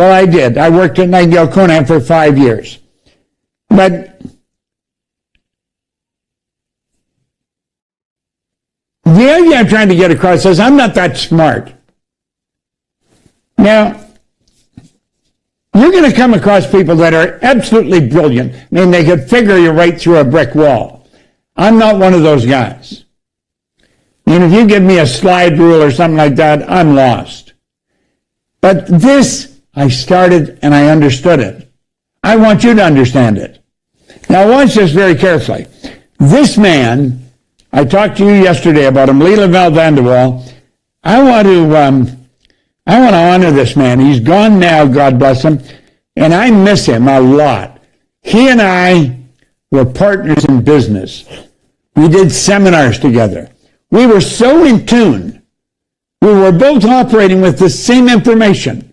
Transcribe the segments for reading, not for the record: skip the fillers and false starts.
Well, I did. I worked at Nightingale Conant for 5 years. But the idea I'm trying to get across is I'm not that smart. Now, you're going to come across people that are absolutely brilliant. I mean, they could figure you right through a brick wall. I'm not one of those guys. And if you give me a slide rule or something like that, I'm lost. But this, I started and I understood it. I want you to understand it. Now, watch this very carefully. This man, I talked to you yesterday about him, Leland Van der Waal. I want to honor this man. He's gone now, God bless him, and I miss him a lot. He and I were partners in business. We did seminars together. We were so in tune. We were both operating with the same information.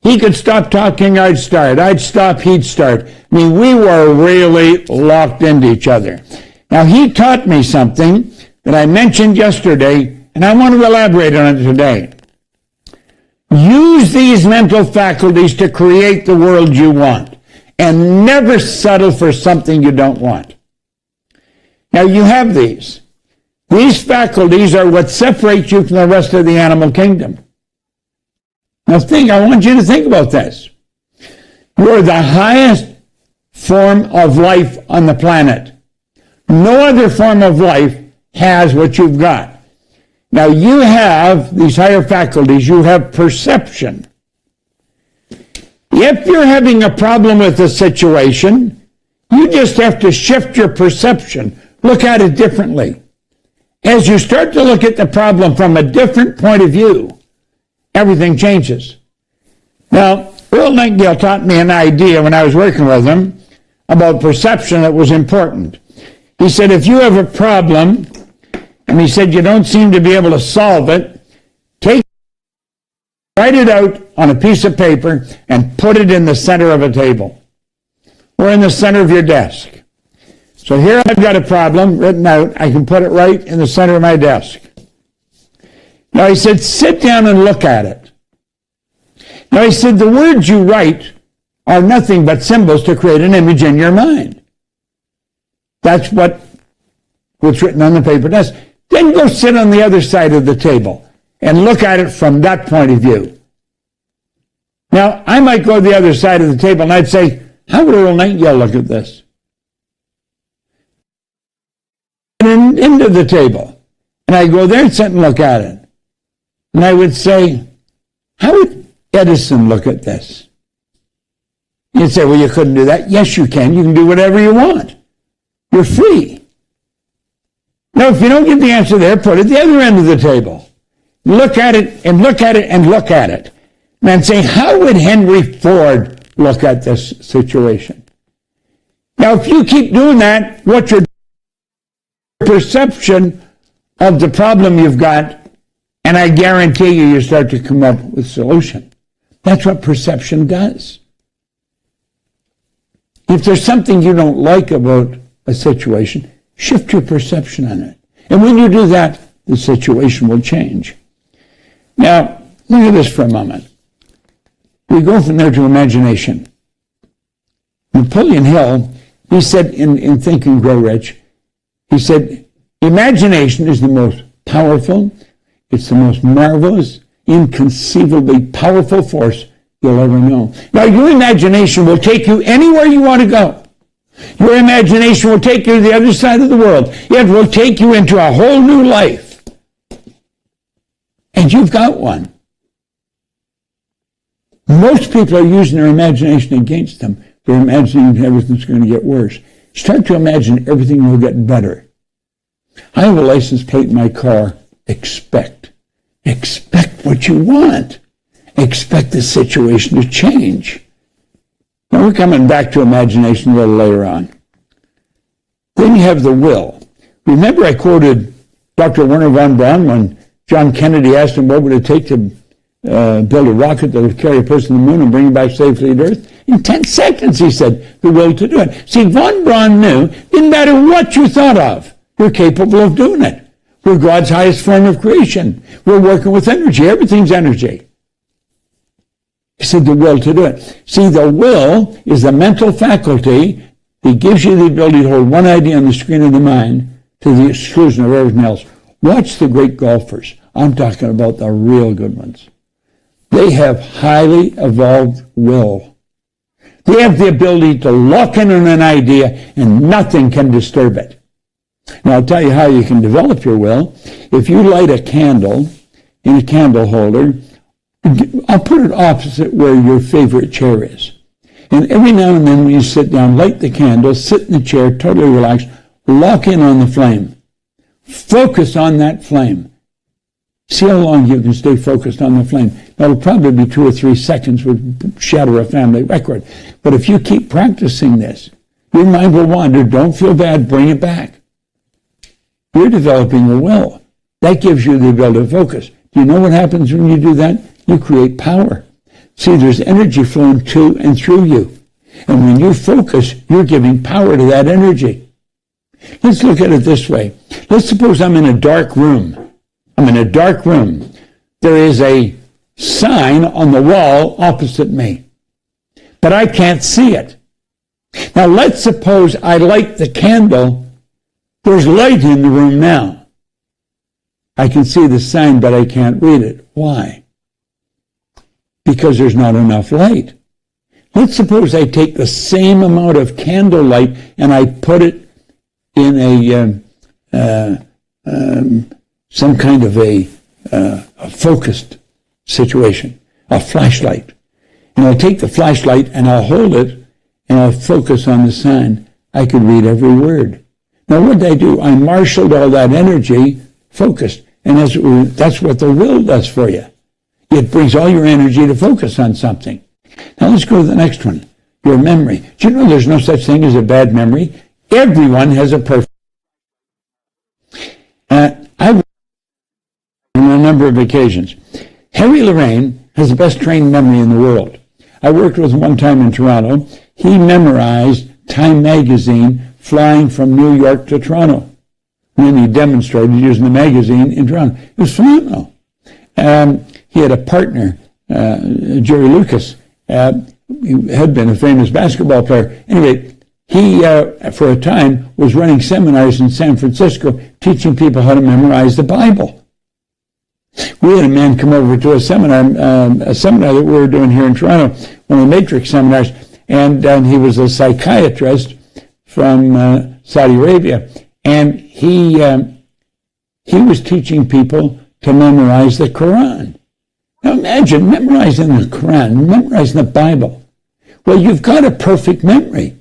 He could stop talking, I'd start. I'd stop, he'd start. I mean, we were really locked into each other. Now, he taught me something that I mentioned yesterday, and I want to elaborate on it today. Use these mental faculties to create the world you want, and never settle for something you don't want. Now, you have these. These faculties are what separates you from the rest of the animal kingdom. Now, I want you to think about this. You're the highest form of life on the planet. No other form of life has what you've got. Now, you have these higher faculties. You have perception. If you're having a problem with a situation, you just have to shift your perception. Look at it differently. As you start to look at the problem from a different point of view, everything changes. Now, Earl Nightingale taught me an idea when I was working with him about perception that was important. He said, if you have a problem, and he said you don't seem to be able to solve it, write it out on a piece of paper and put it in the center of a table or in the center of your desk. So here I've got a problem written out. I can put it right in the center of my desk. Now, he said, sit down and look at it. Now, he said, the words you write are nothing but symbols to create an image in your mind. That's what's written on the paper does. Then go sit on the other side of the table and look at it from that point of view. Now, I might go to the other side of the table and I'd say, how would Earl Nightingale look at this? And into the table. And I go there and sit and look at it. And I would say, how would Edison look at this? You'd say, well, you couldn't do that. Yes, you can. You can do whatever you want. You're free. Now, if you don't get the answer there, put it at the other end of the table. Look at it and look at it and look at it. And say, how would Henry Ford look at this situation? Now, if you keep doing that, what's your perception of the problem you've got? And I guarantee you start to come up with a solution. That's what perception does. If there's something you don't like about a situation, shift your perception on it. And when you do that, the situation will change. Now, look at this for a moment. We go from there to imagination. Napoleon Hill, he said in Think and Grow Rich, he said, imagination is the most powerful, it's the most marvelous, inconceivably powerful force you'll ever know. Now, your imagination will take you anywhere you want to go. Your imagination will take you to the other side of the world. It will take you into a whole new life. And you've got one. Most people are using their imagination against them. They're imagining everything's going to get worse. Start to imagine everything will get better. I have a license plate in my car. Expect. Expect what you want. Expect the situation to change. Now, we're coming back to imagination a little later on. Then you have the will. Remember I quoted Dr. Werner von Braun when John Kennedy asked him what would it take to build a rocket that would carry a person to the moon and bring him back safely to Earth? In 10 seconds, he said, the will to do it. See, von Braun knew, didn't matter what you thought of, you're capable of doing it. We're God's highest form of creation. We're working with energy. Everything's energy. He said the will to do it. See, the will is the mental faculty that gives you the ability to hold one idea on the screen of the mind to the exclusion of everything else. Watch the great golfers. I'm talking about the real good ones. They have highly evolved will. They have the ability to lock in on an idea and nothing can disturb it. Now, I'll tell you how you can develop your will. If you light a candle in a candle holder, I'll put it opposite where your favorite chair is. And every now and then when you sit down, light the candle, sit in the chair, totally relaxed, lock in on the flame. Focus on that flame. See how long you can stay focused on the flame. That'll probably be 2 or 3 seconds, would shatter a family record. But if you keep practicing this, your mind will wander. Don't feel bad. Bring it back. You're developing a will. That gives you the ability to focus. Do you know what happens when you do that? You create power. See, there's energy flowing to and through you. And when you focus, you're giving power to that energy. Let's look at it this way. Let's suppose I'm in a dark room. I'm in a dark room. There is a sign on the wall opposite me, but I can't see it. Now, let's suppose I light the candle. There's light in the room now. I can see the sign, but I can't read it. Why? Because there's not enough light. Let's suppose I take the same amount of candle light and I put it in some kind of a focused situation, a flashlight. And I'll take the flashlight and I'll hold it and I'll focus on the sign. I could read every word. Now what did I do? I marshaled all that energy, focused. And that's what the will does for you. It brings all your energy to focus on something. Now let's go to the next one. Your memory. Do you know there's no such thing as a bad memory? Everyone has a perfect. I've on a number of occasions. Harry Lorraine has the best trained memory in the world. I worked with him one time in Toronto. He memorized Time magazine flying from New York to Toronto. When he demonstrated using the magazine in Toronto. It was phenomenal. He had a partner, Jerry Lucas, who had been a famous basketball player. Anyway, he, for a time, was running seminars in San Francisco, teaching people how to memorize the Bible. We had a man come over to a seminar that we were doing here in Toronto, one of the Matrix seminars, and he was a psychiatrist from Saudi Arabia, and he was teaching people to memorize the Quran. Now imagine memorizing the Quran, memorizing the Bible. Well, you've got a perfect memory.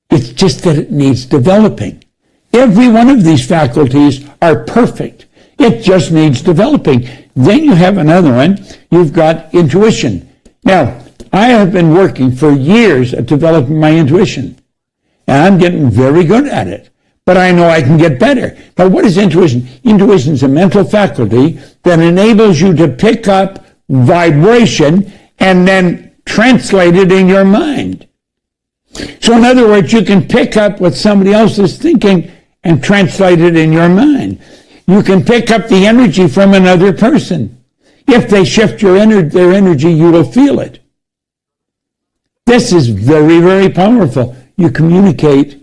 It's just that it needs developing. Every one of these faculties are perfect. It just needs developing. Then you have another one. You've got intuition. Now, I have been working for years at developing my intuition. And I'm getting very good at it. But I know I can get better. Now, what is intuition? Intuition is a mental faculty that enables you to pick up vibration and then translate it in your mind. So in other words, you can pick up what somebody else is thinking and translate it in your mind. You can pick up the energy from another person. If they shift their energy, you will feel it. This is very, very powerful. You communicate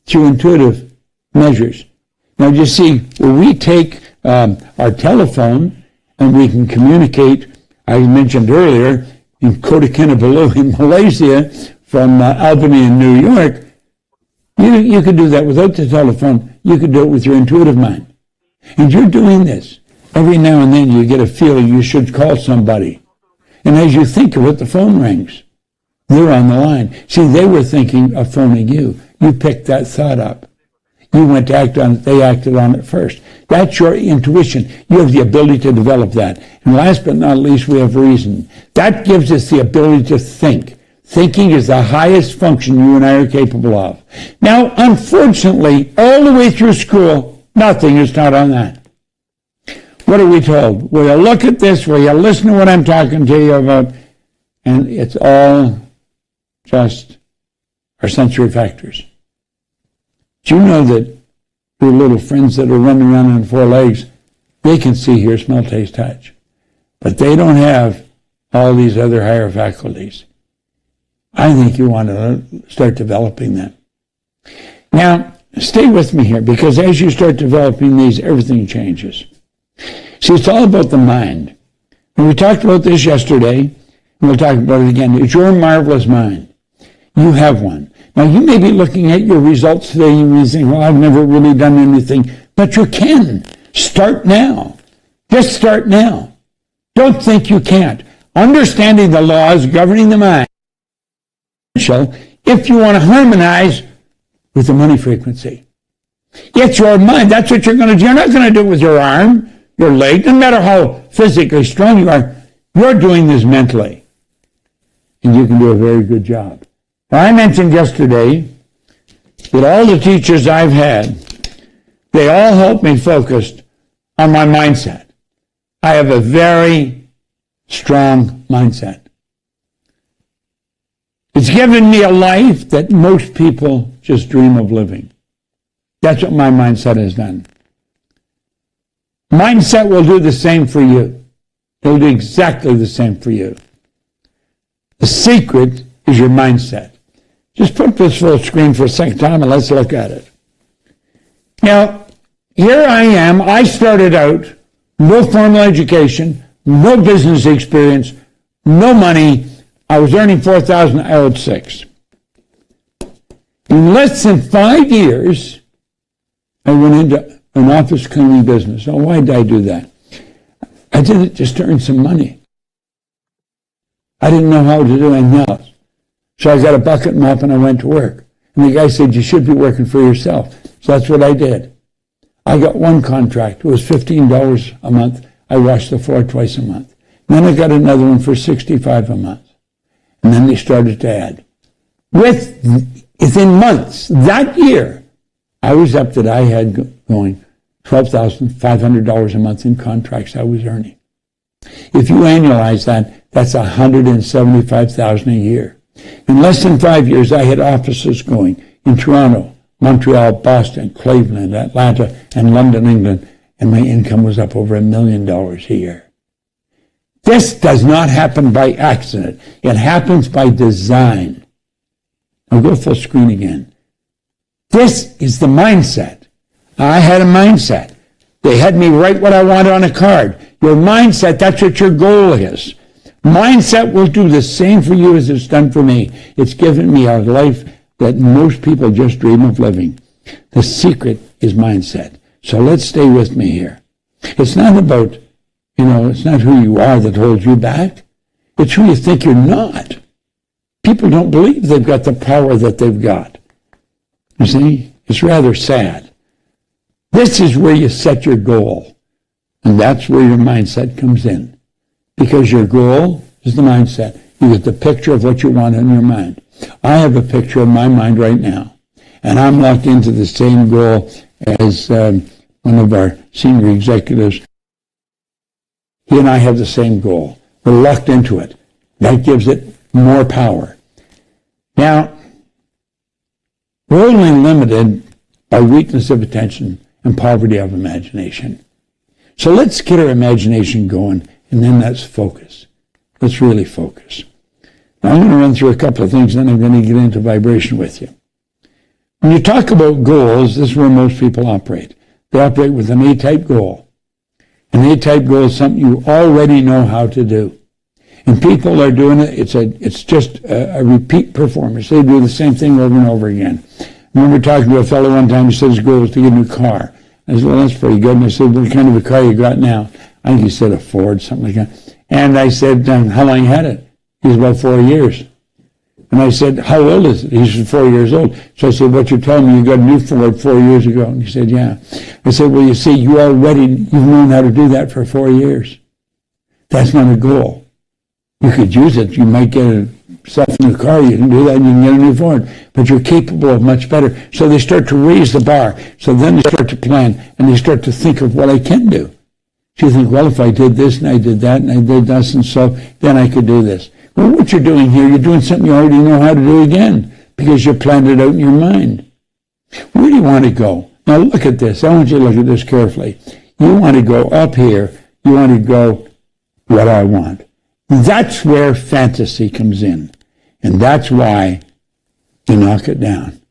through intuitive measures. Now, you see, when we take our telephone and we can communicate, I mentioned earlier, in Kota Kinabalu in Malaysia, from Albany in New York, you could do that without the telephone. You could do it with your intuitive mind. And you're doing this. Every now and then you get a feeling you should call somebody. And as you think of it, the phone rings. They're on the line. See, they were thinking of phoning you. You picked that thought up. You went to act on it. They acted on it first. That's your intuition. You have the ability to develop that. And last but not least, we have reason. That gives us the ability to think. Thinking is the highest function you and I are capable of. Now, unfortunately, all the way through school, nothing is taught on that. What are we told? Will you look at this? Will you listen to what I'm talking to you about? And it's all just our sensory factors. Do you know that your little friends that are running around on 4 legs, they can see, hear, smell, taste, touch. But they don't have all these other higher faculties. I think you want to start developing them. Now, stay with me here, because as you start developing these, everything changes. See, it's all about the mind. And we talked about this yesterday, and we'll talk about it again. It's your marvelous mind. You have one. Now, you may be looking at your results today and you think, well, I've never really done anything. But you can. Start now. Just start now. Don't think you can't. Understanding the laws governing the mind, if you want to harmonize with the money frequency. It's your mind. That's what you're going to do. You're not going to do it with your arm, your leg. No matter how physically strong you are, you're doing this mentally. And you can do a very good job. Now, I mentioned yesterday that all the teachers I've had, they all help me focus on my mindset. I have a very strong mindset. It's given me a life that most people just dream of living. That's what my mindset has done. Mindset will do the same for you. It'll do exactly the same for you. The secret is your mindset. Just put this full screen for a second time and let's look at it. Now, here I am. I started out, no formal education, no business experience, no money. I was earning $4,000, I owed $6,000. In less than 5 years, I went into an office cleaning business. Now, why did I do that? I did it just to earn some money. I didn't know how to do anything else. So I got a bucket mop and I went to work. And the guy said, you should be working for yourself. So that's what I did. I got one contract. It was $15 a month. I washed the floor twice a month. Then I got another one for $65 a month. And then they started to add. Within months, that year, I was up that I had going $12,500 a month in contracts I was earning. If you annualize that, that's $175,000 a year. In less than 5 years, I had offices going in Toronto, Montreal, Boston, Cleveland, Atlanta, and London, England, and my income was up over $1 million a year. This does not happen by accident. It happens by design. I'll go full screen again. This is the mindset. I had a mindset. They had me write what I wanted on a card. Your mindset, that's what your goal is. Mindset will do the same for you as it's done for me. It's given me a life that most people just dream of living. The secret is mindset. So let's stay with me here. It's not about, it's not who you are that holds you back. It's who you think you're not. People don't believe they've got the power that they've got. You see, it's rather sad. This is where you set your goal. And that's where your mindset comes in. Because your goal is the mindset. You get the picture of what you want in your mind. I have a picture in my mind right now. And I'm locked into the same goal as one of our senior executives. He and I have the same goal. We're locked into it. That gives it more power. Now, we're only limited by weakness of attention and poverty of imagination. So let's get our imagination going, and then let's focus. Let's really focus. Now, I'm going to run through a couple of things, then I'm going to get into vibration with you. When you talk about goals, this is where most people operate. They operate with an A-type goal. An A-type goal is something you already know how to do. And people are doing it, it's just a repeat performance. They do the same thing over and over again. I remember talking to a fellow one time, he said his goal was to get a new car. I said, well, that's pretty good. And I said, what kind of a car you got now? I think he said a Ford, something like that. And I said, how long you had it? He said, about 4 years. And I said, how old is it? He said, 4 years old. So I said, what you're telling me, you got a new Ford 4 years ago? And he said, yeah. I said, well, you see, you've known how to do that for 4 years. That's not a goal. You could use it. You might get yourself in a car. You can do that and you can get a new Ford. But you're capable of much better. So they start to raise the bar. So then they start to plan and they start to think of what I can do. So you think, well, if I did this and I did that and I did this and so, then I could do this. Well, what you're doing here, you're doing something you already know how to do again because you planned it out in your mind. Where do you want to go? Now look at this. I want you to look at this carefully. You want to go up here. You want to go what I want. That's where fantasy comes in. And that's why you knock it down.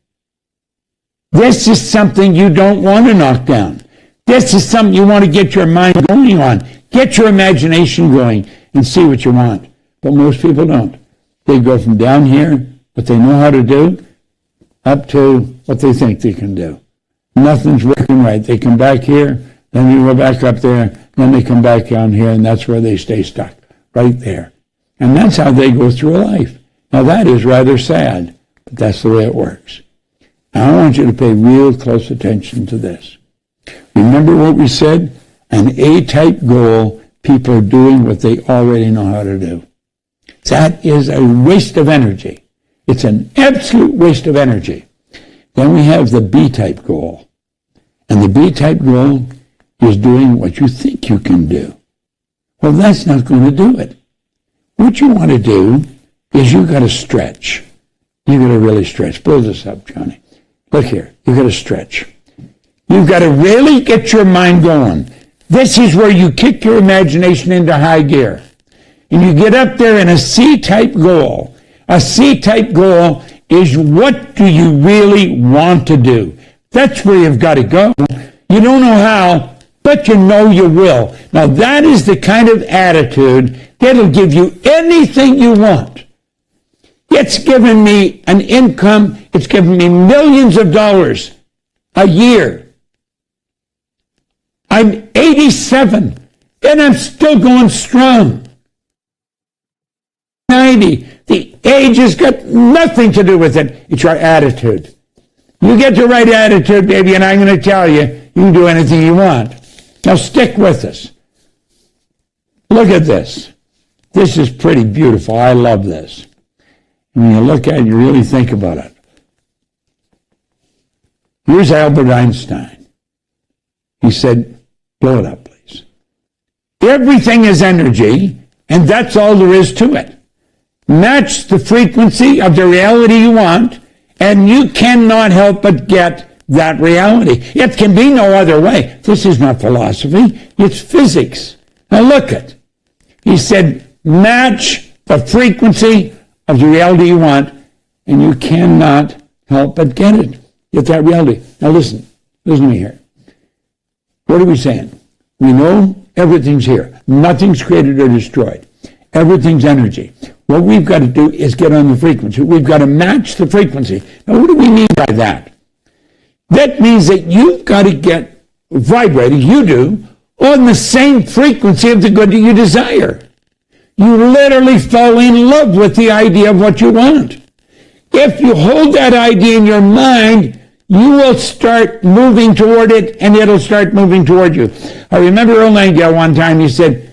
This is something you don't want to knock down. This is something you want to get your mind going on. Get your imagination going and see what you want. But most people don't. They go from down here, what they know how to do, up to what they think they can do. Nothing's working right. They come back here, then they go back up there, then they come back down here, and that's where they stay stuck, right there. And that's how they go through life. Now that is rather sad, but that's the way it works. Now I want you to pay real close attention to this. Remember what we said? An A-type goal, people are doing what they already know how to do. That is a waste of energy. It's an absolute waste of energy. Then we have the B-type goal. And the B-type goal is doing what you think you can do. Well, that's not going to do it. What you want to do is you got to stretch. You got to really stretch. Blow this up, Johnny. Look here. You got to stretch. You've got to really get your mind going. This is where you kick your imagination into high gear. And you get up there in a C-type goal. A C-type goal is what do you really want to do? That's where you've got to go. You don't know how, but you know you will. Now that is the kind of attitude that'll give you anything you want. It's given me an income. It's given me millions of dollars a year. I'm 87 and I'm still going strong. 90. The age has got nothing to do with it. It's your attitude. You get the right attitude, baby, and I'm going to tell you, you can do anything you want. Now stick with us. Look at this. This is pretty beautiful. I love this. When you look at it, you really think about it. Here's Albert Einstein. He said, blow it up, please. Everything is energy, and that's all there is to it. Match the frequency of the reality you want, and you cannot help but get that reality. It can be no other way. This is not philosophy. It's physics. Now look at. He said, match the frequency of the reality you want, and you cannot help but get it. Get that reality. Now listen to me here. What are we saying? We know everything's here. Nothing's created or destroyed. Everything's energy. What we've got to do is get on the frequency. We've got to match the frequency. Now, what do we mean by that? That means that you've got to get vibrating, you do, on the same frequency of the good that you desire. You literally fall in love with the idea of what you want. If you hold that idea in your mind, you will start moving toward it, and it'll start moving toward you. I remember Earl Nightingale one time, he said,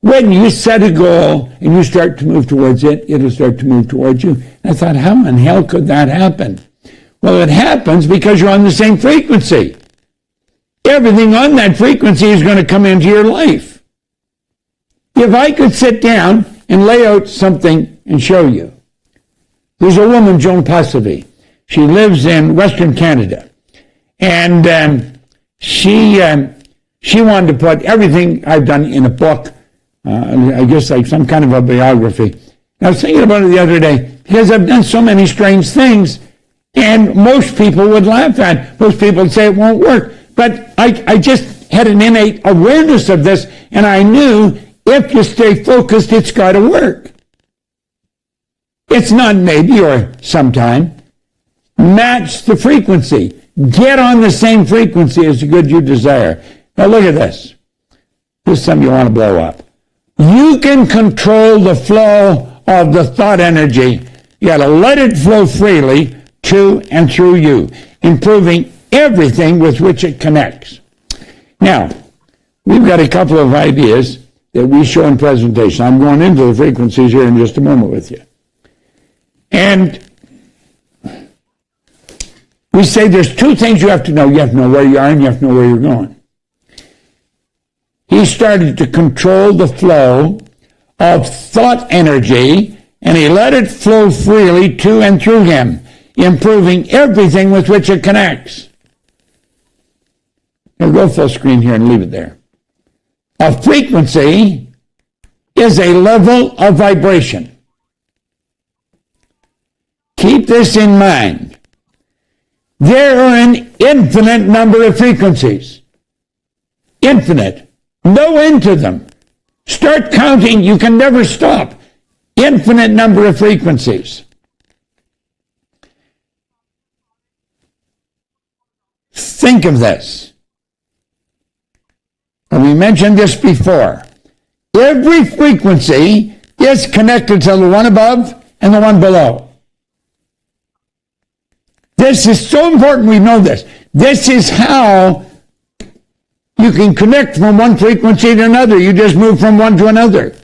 when you set a goal and you start to move towards it, it'll start to move towards you. And I thought, how in hell could that happen? Well, it happens because you're on the same frequency. Everything on that frequency is going to come into your life. If I could sit down and lay out something and show you. There's a woman, Joan Passavi. She lives in Western Canada. And she wanted to put everything I've done in a book. I guess like some kind of a biography. I was thinking about it the other day because I've done so many strange things, and most people would laugh at it. Most people would say it won't work. But I just had an innate awareness of this, and I knew if you stay focused, it's got to work. It's not maybe or sometime. Match the frequency. Get on the same frequency as the good you desire. Now look at this. This is something you want to blow up. You can control the flow of the thought energy. You got to let it flow freely to and through you, improving everything with which it connects. Now, we've got a couple of ideas that we show in presentation. I'm going into the frequencies here in just a moment with you. And we say there's two things you have to know. You have to know where you are and you have to know where you're going. He started to control the flow of thought energy, and he let it flow freely to and through him, improving everything with which it connects. Now go full screen here and leave it there. A frequency is a level of vibration. Keep this in mind. There are an infinite number of frequencies. Infinite. No end to them. Start counting. You can never stop. Infinite number of frequencies. Think of this. And we mentioned this before. Every frequency is connected to the one above and the one below. This is so important we know this. This is how you can connect from one frequency to another. You just move from one to another.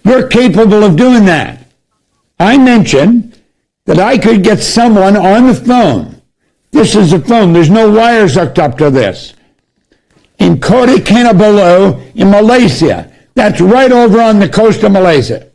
You're capable of doing that. I mentioned that I could get someone on the phone. This is a phone. There's no wires hooked up to this. In Kota Kinabalu in Malaysia. That's right over on the coast of Malaysia.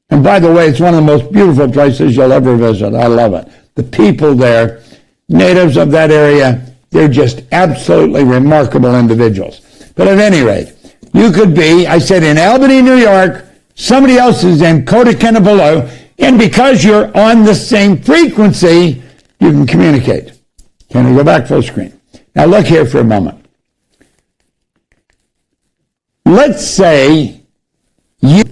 And by the way, it's one of the most beautiful places you'll ever visit. I love it. The people there, natives of that area, they're just absolutely remarkable individuals. But at any rate, you could be, I said, in Albany, New York, somebody else is in Kota Kinabalu, and because you're on the same frequency, you can communicate. Can we go back full screen? Now look here for a moment. Let's say you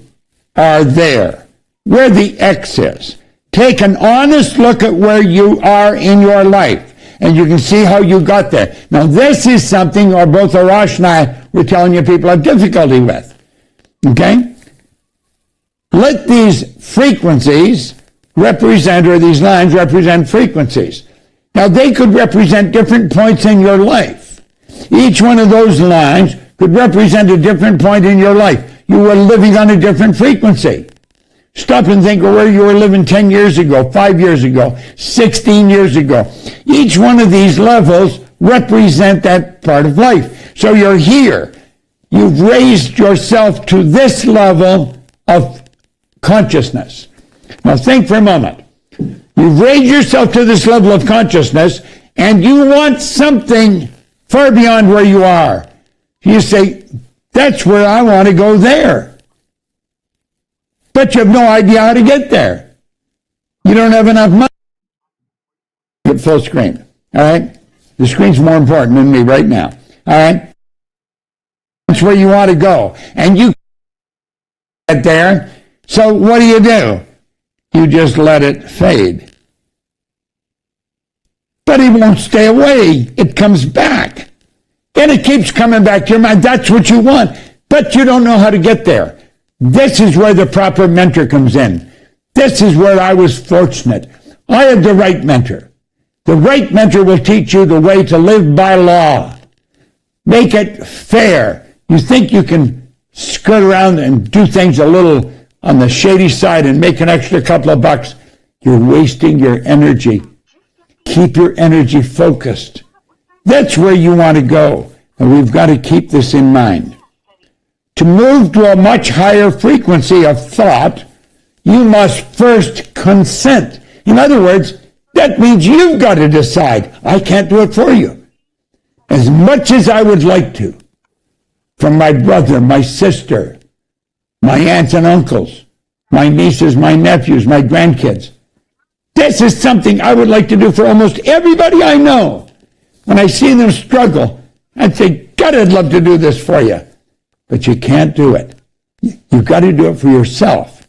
are there, where the X is. Take an honest look at where you are in your life, and you can see how you got there. Now, this is something or both Arash and I were telling you people have difficulty with. Okay? Let these frequencies represent, or these lines represent frequencies. Now, they could represent different points in your life. Each one of those lines could represent a different point in your life. You were living on a different frequency. Stop and think of where you were living 10 years ago, 5 years ago, 16 years ago. Each one of these levels represent that part of life. So you're here. You've raised yourself to this level of consciousness. Now think for a moment. You've raised yourself to this level of consciousness, and you want something far beyond where you are. You say, that's where I want to go there. But you have no idea how to get there. You don't have enough money. At full screen. All right? The screen's more important than me right now. All right? That's where you want to go. And you get there. So what do? You just let it fade. But it won't stay away. It comes back. And it keeps coming back to your mind. That's what you want. But you don't know how to get there. This is where the proper mentor comes in. This is where I was fortunate. I had the right mentor. The right mentor will teach you the way to live by law. Make it fair. You think you can skirt around and do things a little on the shady side and make an extra couple of bucks. You're wasting your energy. Keep your energy focused. That's where you want to go. And we've got to keep this in mind. To move to a much higher frequency of thought, you must first consent. In other words, that means you've got to decide. I can't do it for you. As much as I would like to, from my brother, my sister, my aunts and uncles, my nieces, my nephews, my grandkids. This is something I would like to do for almost everybody I know. When I see them struggle, I'd say, God, I'd love to do this for you. But you can't do it. You've got to do it for yourself.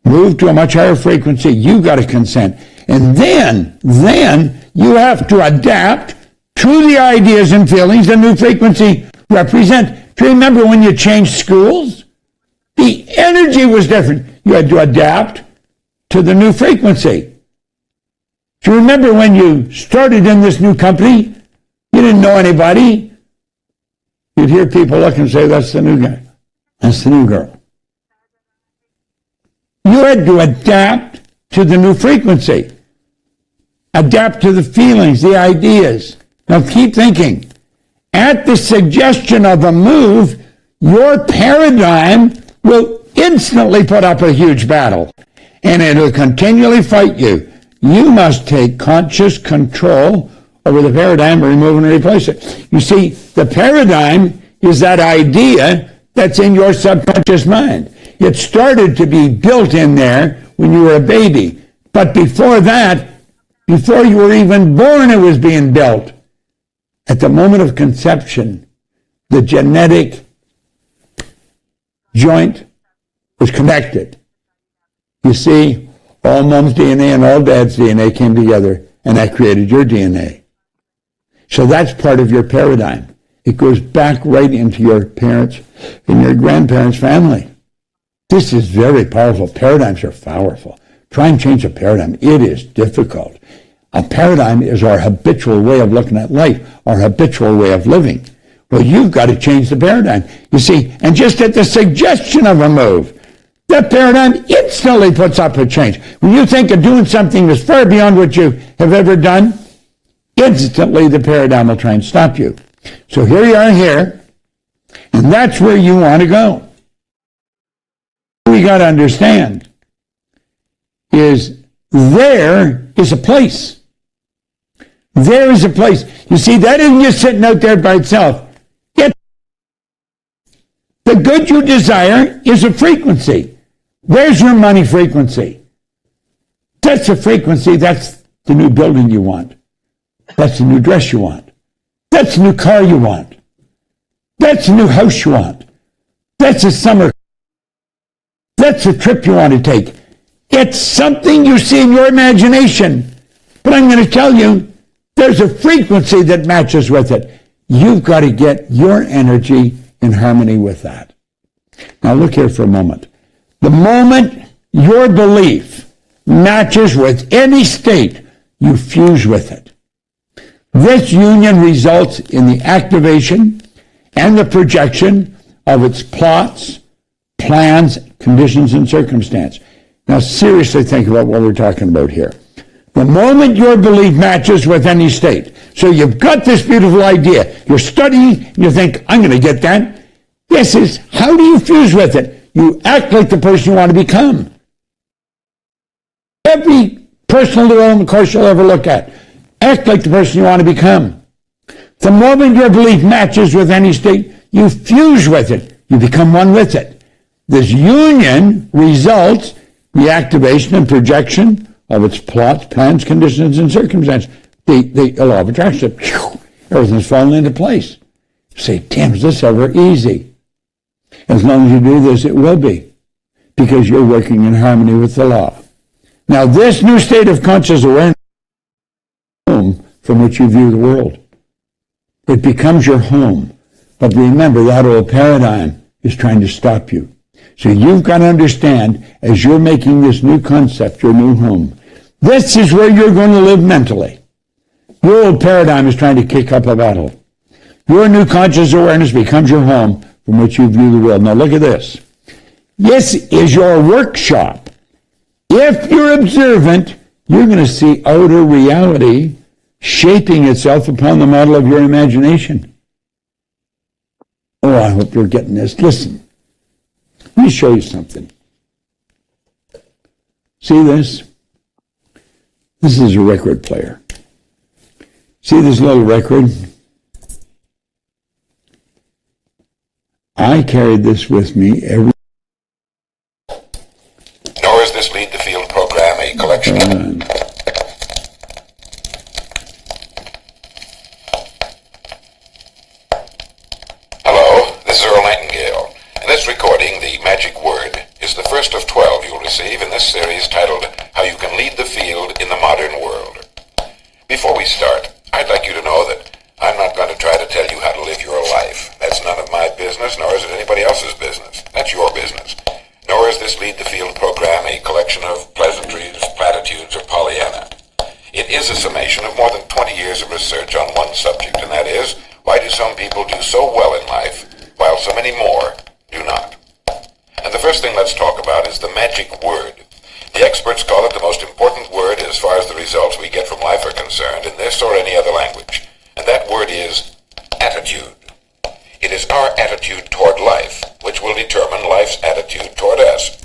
Move to a much higher frequency. You've got to consent. And then you have to adapt to the ideas and feelings the new frequency represent. Do you remember when you changed schools? The energy was different. You had to adapt to the new frequency. Do you remember when you started in this new company? You didn't know anybody. You'd hear people look and say, that's the new guy. That's the new girl. You had to adapt to the new frequency. Adapt to the feelings, the ideas. Now keep thinking. At the suggestion of a move, your paradigm will instantly put up a huge battle. And it will continually fight you. You must take conscious control over the paradigm, remove and replace it. You see, the paradigm is that idea that's in your subconscious mind. It started to be built in there when you were a baby. But before that, before you were even born, it was being built. At the moment of conception, the genetic joint was connected. You see, all mom's DNA and all dad's DNA came together, and that created your DNA. So that's part of your paradigm. It goes back right into your parents' and your grandparents' family. This is very powerful. Paradigms are powerful. Try and change a paradigm. It is difficult. A paradigm is our habitual way of looking at life, our habitual way of living. Well, you've got to change the paradigm. You see, and just at the suggestion of a move, that paradigm instantly puts up a change. When you think of doing something that's far beyond what you have ever done, instantly the paradigm will try and stop you. So here you are here, and that's where you want to go. What we got to understand is there is a place. There is a place. You see, that isn't just sitting out there by itself. The good you desire is a frequency. Where's your money frequency? That's a frequency. That's the new building you want. That's the new dress you want. That's the new car you want. That's the new house you want. That's a summer. That's a trip you want to take. It's something you see in your imagination. But I'm going to tell you, there's a frequency that matches with it. You've got to get your energy in harmony with that. Now look here for a moment. The moment your belief matches with any state, you fuse with it. This union results in the activation and the projection of its plots, plans, conditions, and circumstance. Now seriously think about what we're talking about here. The moment your belief matches with any state, so you've got this beautiful idea, you're studying, you think, I'm going to get that. This is, how do you fuse with it? You act like the person you want to become. Every personal development course you'll ever look at, act like the person you want to become. The moment your belief matches with any state, you fuse with it. You become one with it. This union results in the activation and projection of its plots, plans, conditions, and circumstances. The law of attraction, everything's falling into place. You say, damn, is this ever easy? As long as you do this, it will be, because you're working in harmony with the law. Now, this new state of conscious awareness is home from which you view the world. It becomes your home. But remember, that old paradigm is trying to stop you. So you've got to understand, as you're making this new concept, your new home, this is where you're going to live mentally. Your old paradigm is trying to kick up a battle. Your new conscious awareness becomes your home from which you view the world. Now look at this. This is your workshop. If you're observant, you're going to see outer reality shaping itself upon the model of your imagination. Oh, I hope you're getting this. Listen. Let me show you something. See this? This is a record player. See this little record? I carried this with me every... Nor is this Lead the Field program a collection of... Hello, this is Earl Nightingale. In this recording, the magic word is the first of 12 you'll receive in this series titled How You Can Lead the Field in the Modern World. Before we start, I'd like you to know that I'm not going to try to tell you how to live your life. That's none of my business, nor is it anybody else's business. That's your business. Nor is this Lead the Field program a collection of pleasantries, platitudes, or Pollyanna. It is a summation of more than 20 years of research on one subject, and that is, why do some people do so well in life, while so many more do not? And the first thing let's talk about is the magic word. The experts call it the most important word as far as the results we get from life are concerned in this or any other language. And that word is attitude. It is our attitude toward life which will determine life's attitude toward us.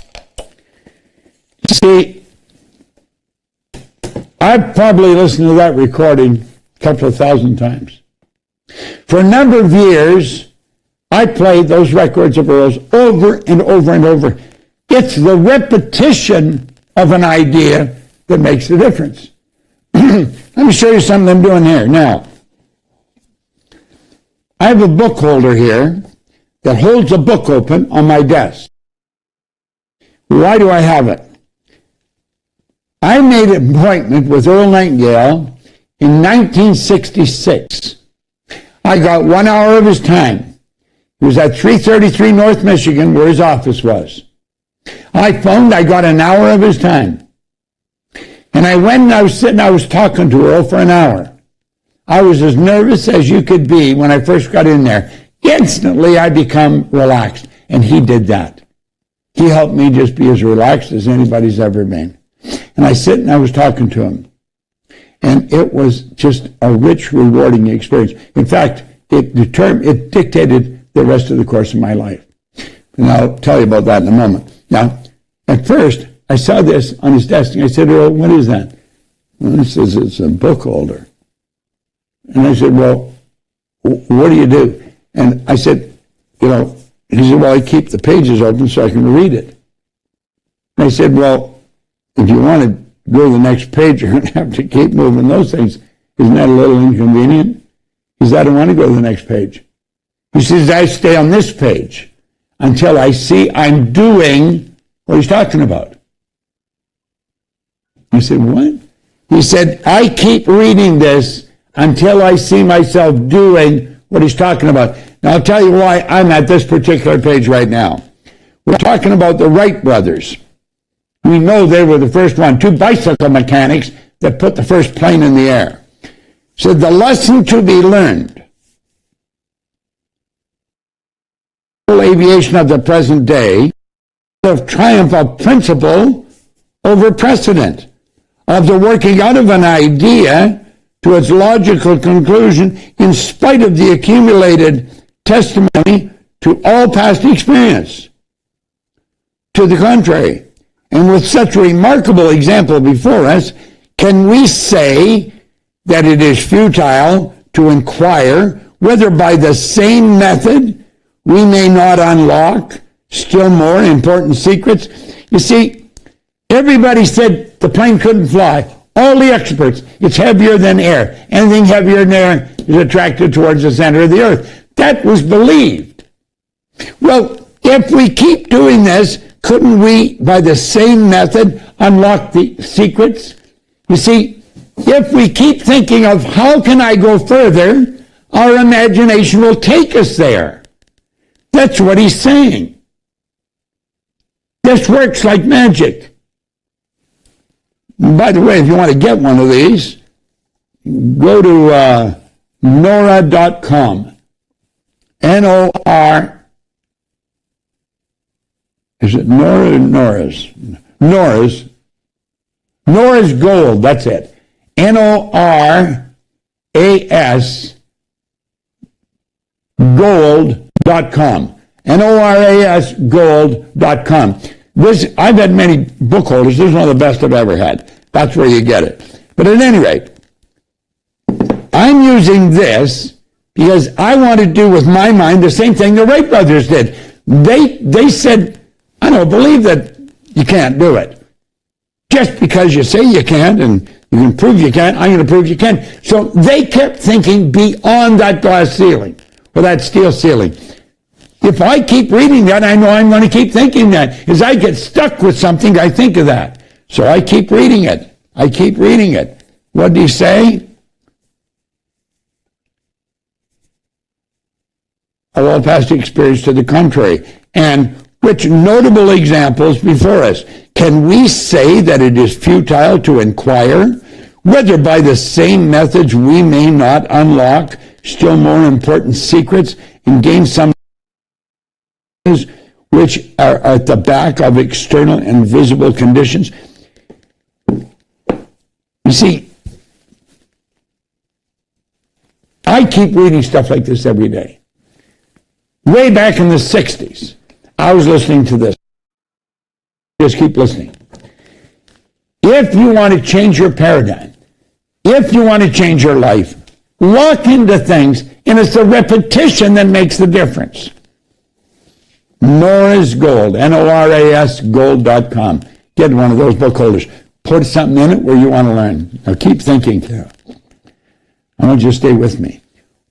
See, I've probably listened to that recording a couple of thousand times. For a number of years, I played those records of Earl's over and over and over. It's the repetition of an idea that makes the difference. Let me show you something I'm doing here. Now, I have a book holder here that holds a book open on my desk. Why do I have it? I made an appointment with Earl Nightingale in 1966. I got 1 hour of his time. It was at 333 North Michigan where his office was. I phoned, I got an hour of his time. And I went and I was talking to Earl for an hour. I was as nervous as you could be when I first got in there. Instantly, I become relaxed. And he did that. He helped me just be as relaxed as anybody's ever been. And I sit and I was talking to him. And it was just a rich, rewarding experience. In fact, it dictated the rest of the course of my life. And I'll tell you about that in a moment. Now, at first, I saw this on his desk, and I said, Earl, what is that? And he says, it's a book holder. And I said, well, what do you do? And I said, he said, well, I keep the pages open so I can read it. And I said, well, if you want to go to the next page, you're going to have to keep moving those things. Isn't that a little inconvenient? He said, I don't want to go to the next page. He says, I stay on this page until I see I'm doing what he's talking about. I said, what? He said, I keep reading this until I see myself doing what he's talking about. Now, I'll tell you why I'm at this particular page right now. We're talking about the Wright brothers. We know they were the first one, 2 bicycle mechanics that put the first plane in the air. So the lesson to be learned, aviation of the present day, of triumph of principle over precedent, of the working out of an idea to its logical conclusion in spite of the accumulated testimony to all past experience. To the contrary, and with such a remarkable example before us, can we say that it is futile to inquire whether by the same method we may not unlock still more important secrets? You see, everybody said the plane couldn't fly. All the experts, it's heavier than air. Anything heavier than air is attracted towards the center of the earth. That was believed. Well, if we keep doing this, couldn't we, by the same method, unlock the secrets? You see, if we keep thinking of how can I go further, our imagination will take us there. That's what he's saying. This works like magic. And by the way, if you want to get one of these, go to Nora.com. N-O-R, is it Nora or Nora's? Nora's Gold, that's it. N-O-R-A-S gold.com. N-O-R-A-S gold.com. This, I've had many book holders. This is one of the best I've ever had. That's where you get it. But at any rate, I'm using this because I want to do with my mind the same thing the Wright brothers did. They said, I don't believe that you can't do it. Just because you say you can't and you can prove you can't, I'm going to prove you can. So they kept thinking beyond that glass ceiling or that steel ceiling. If I keep reading that, I know I'm going to keep thinking that. As I get stuck with something, I think of that. So I keep reading it. I keep reading it. What did he say? Of all past experience to the contrary. And which notable examples before us? Can we say that it is futile to inquire whether by the same methods we may not unlock still more important secrets and gain some which are at the back of external and visible conditions? You see, I keep reading stuff like this every day. Way back in the 60s, I was listening to this. Just keep listening. If you want to change your paradigm, if you want to change your life, lock into things, and it's the repetition that makes the difference. Nora's Gold, Noras gold.com. Get one of those book holders. Put something in it where you want to learn. Now keep thinking through. I want you to stay with me.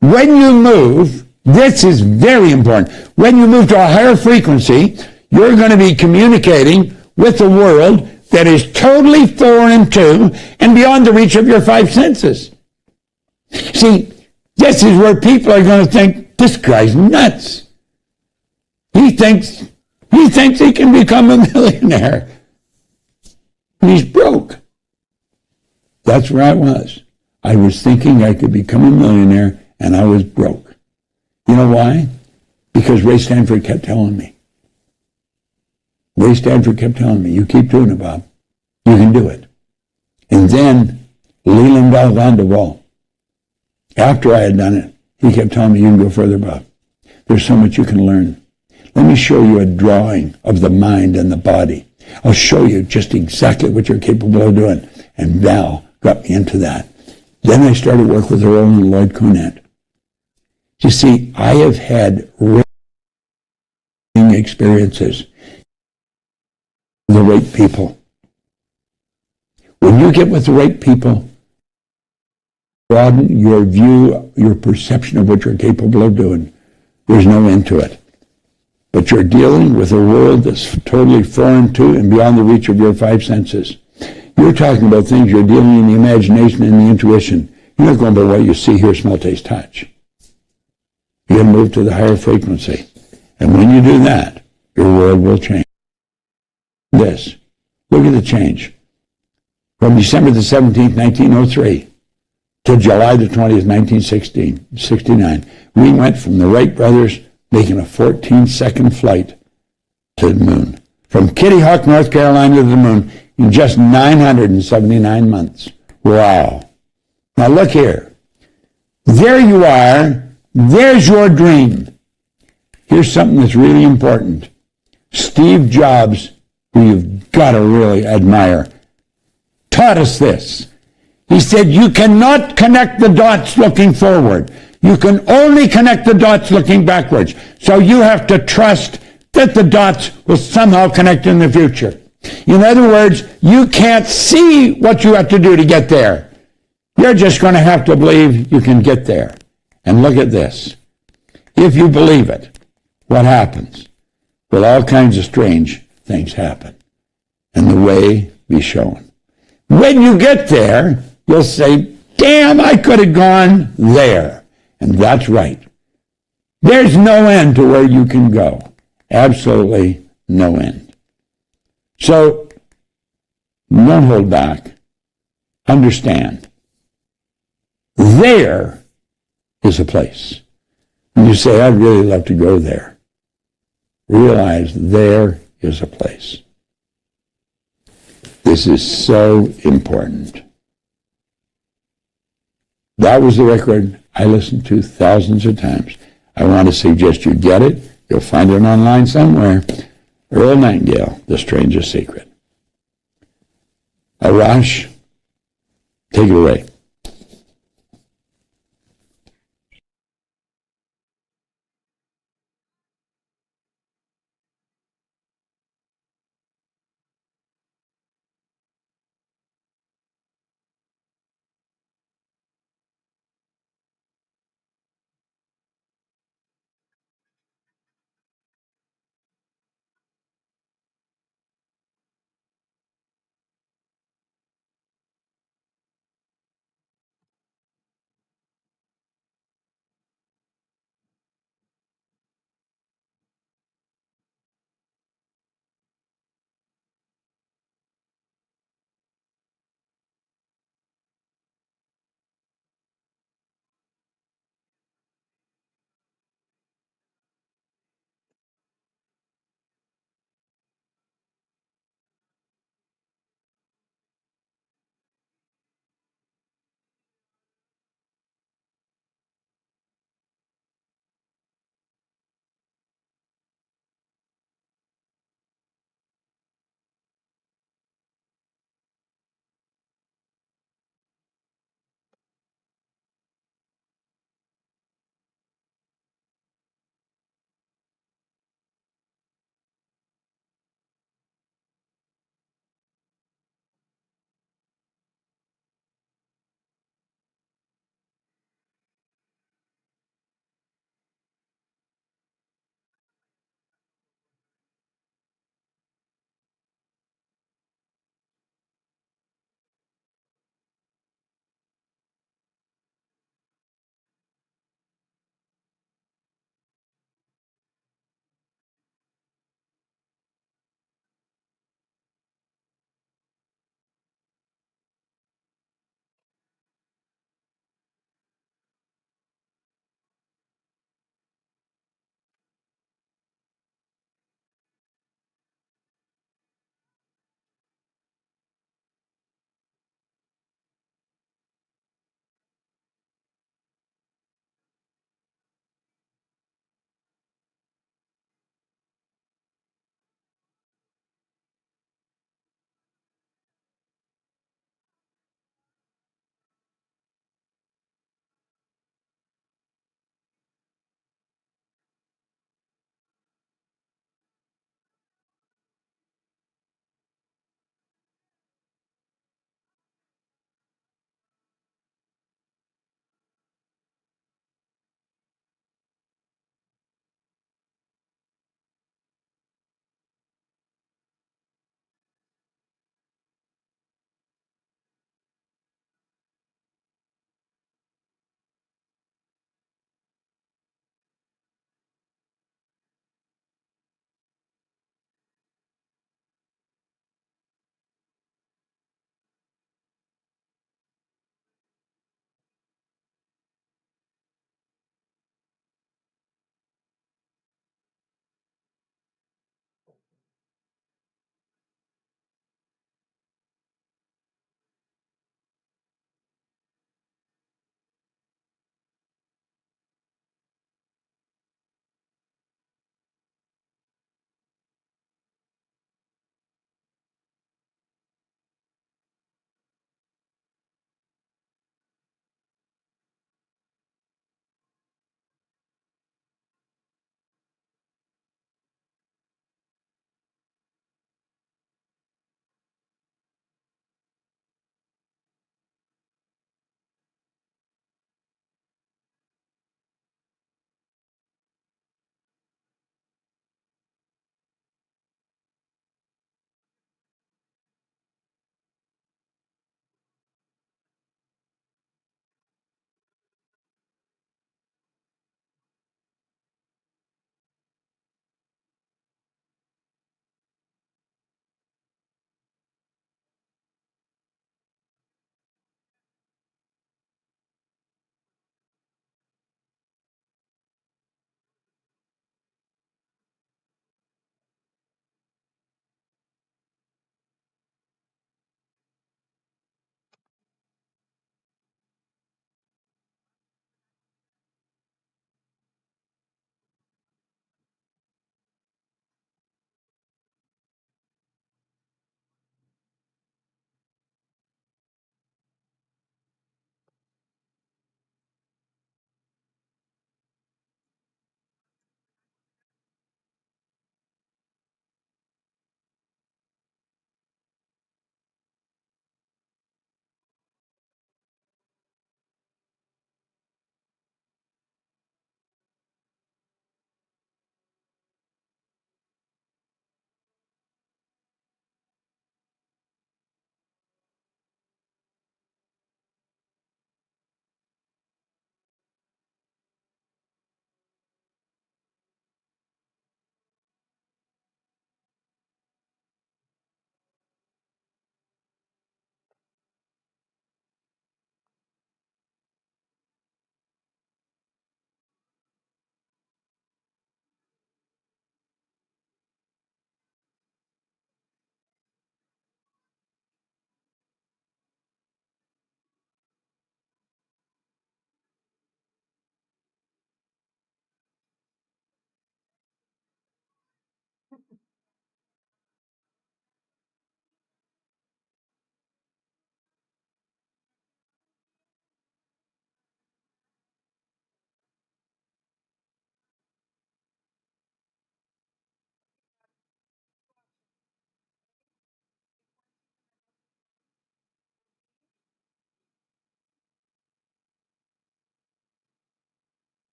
When you move, this is very important. When you move to a higher frequency, you're going to be communicating with a world that is totally foreign to and beyond the reach of your five senses. See, this is where people are going to think, this guy's nuts. He thinks he can become a millionaire. He's broke. That's where I was. I was thinking I could become a millionaire, and I was broke. You know why? Because Ray Stanford kept telling me. Ray Stanford kept telling me, you keep doing it, Bob. You can do it. And then Leland Bell Van der Waal, after I had done it, he kept telling me, you can go further, Bob. There's so much you can learn. Let me show you a drawing of the mind and the body. I'll show you just exactly what you're capable of doing. And Val got me into that. Then I started work with Earl and Lloyd Conant. You see, I have had experiences with the right people. When you get with the right people, broaden your view, your perception of what you're capable of doing. There's no end to it. But you're dealing with a world that's totally foreign to and beyond the reach of your five senses. You're talking about things you're dealing in the imagination and the intuition. You're not going by what you see, hear, smell, taste, touch. You got to move to the higher frequency. And when you do that, your world will change. This. Look at the change. From December the 17th, 1903 to July the 20th, 1969, we went from the Wright brothers making a 14-second flight to the moon. From Kitty Hawk, North Carolina to the moon in just 979 months. Wow. Now look here. There you are. There's your dream. Here's something that's really important. Steve Jobs, who you've got to really admire, taught us this. He said, you cannot connect the dots looking forward. You can only connect the dots looking backwards. So you have to trust that the dots will somehow connect in the future. In other words, you can't see what you have to do to get there. You're just going to have to believe you can get there. And look at this. If you believe it, what happens? Well, all kinds of strange things happen. And the way be shown. When you get there, you'll say, damn, I could have gone there. And that's right. There's no end to where you can go. Absolutely no end. So, don't hold back. Understand. There is a place. And you say, I'd really love to go there. Realize there is a place. This is so important. That was the record I listened to thousands of times. I want to suggest you get it. You'll find it online somewhere. Earl Nightingale, The Strangest Secret. Arash, take it away.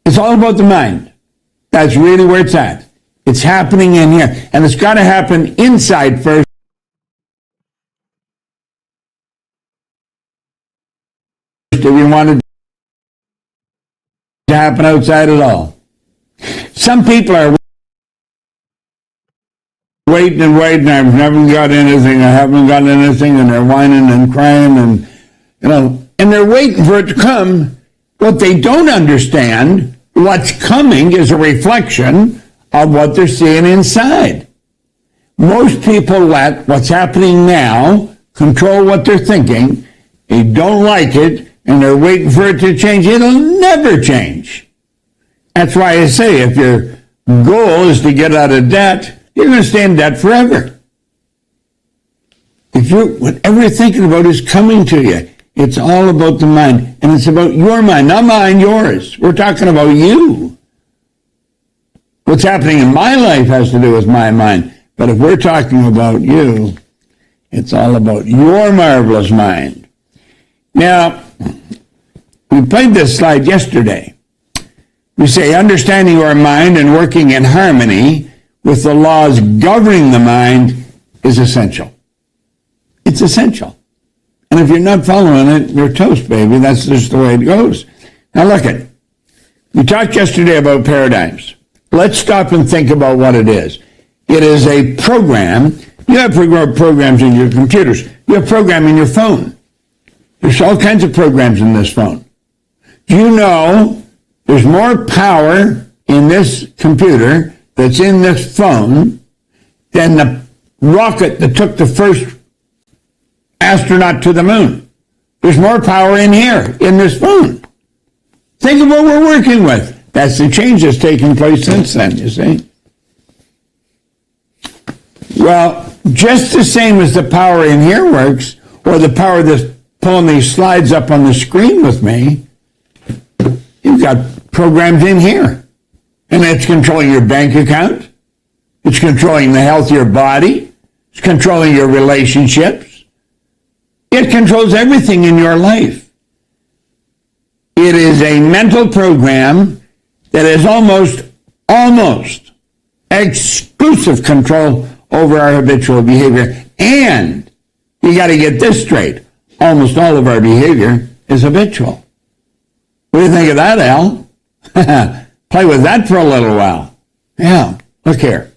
It's all about the mind. That's really where it's at. It's happening in here. And it's got to happen inside first if you want it to happen outside at all. Some people are waiting and waiting. I haven't got anything. I haven't got anything. And they're whining and crying and, and they're waiting for it to come. What they don't understand, what's coming is a reflection of what they're seeing inside. Most people let what's happening now control what they're thinking. They don't like it, and they're waiting for it to change. It'll never change. That's why I say if your goal is to get out of debt, you're going to stay in debt forever. If whatever you're thinking about is coming to you, it's all about the mind. And it's about your mind, not mine, yours. We're talking about you. What's happening in my life has to do with my mind. But if we're talking about you, it's all about your marvelous mind. Now, we played this slide yesterday. We say understanding your mind and working in harmony with the laws governing the mind is essential. It's essential. And if you're not following it, you're toast, baby. That's just the way it goes. Now look at, we talked yesterday about paradigms. Let's stop and think about what it is. It is a program. You have programs in your computers. You have a program in your phone. There's all kinds of programs in this phone. Do you know there's more power in this computer that's in this phone than the rocket that took the first astronaut to the moon? There's more power in here, in this phone. Think of what we're working with. That's the change that's taking place since then, you see. Well, just the same as the power in here works, or the power that's pulling these slides up on the screen with me, you've got programs in here. And it's controlling your bank account. It's controlling the health of your body. It's controlling your relationships. It controls everything in your life. It is a mental program that has almost exclusive control over our habitual behavior. And you got to get this straight. Almost all of our behavior is habitual. What do you think of that, Al? Play with that for a little while. Yeah, look here.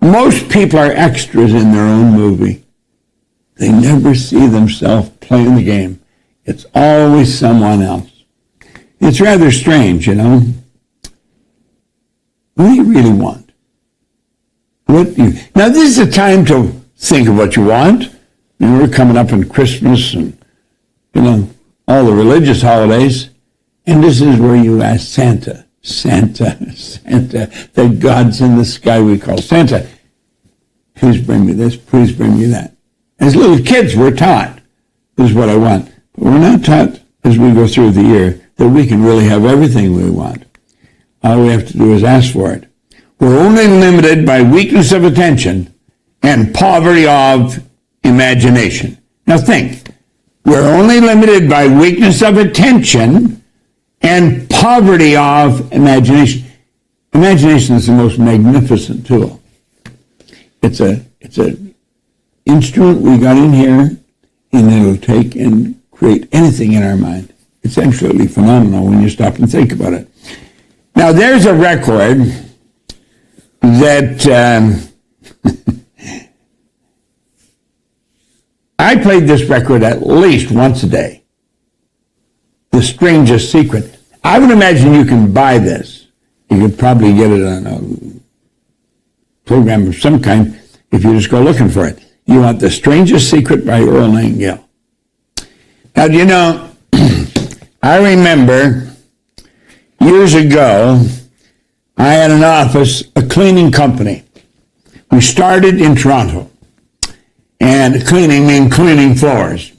Most people are extras in their own movie. They never see themselves playing the game. It's always someone else. It's rather strange, you know. What do you really want? Now, this is a time to think of what you want. We're coming up on Christmas and, all the religious holidays. And this is where you ask Santa, the gods in the sky we call Santa. Please bring me this, please bring me that. As little kids, we're taught, this is what I want. But we're not taught as we go through the year that we can really have everything we want. All we have to do is ask for it. We're only limited by weakness of attention and poverty of imagination. Now think, we're only limited by weakness of attention and poverty of imagination. Imagination is the most magnificent tool. It's a instrument we got in here, and it'll take and create anything in our mind. It's absolutely phenomenal when you stop and think about it. Now, there's a record that I played this record at least once a day. The Strangest Secret. I would imagine you can buy this. You could probably get it on program of some kind if you just go looking for it. You want The Strangest Secret by Earl Nightingale. Now, do you know, I remember years ago, I had an office, a cleaning company. We started in Toronto. And cleaning means cleaning floors,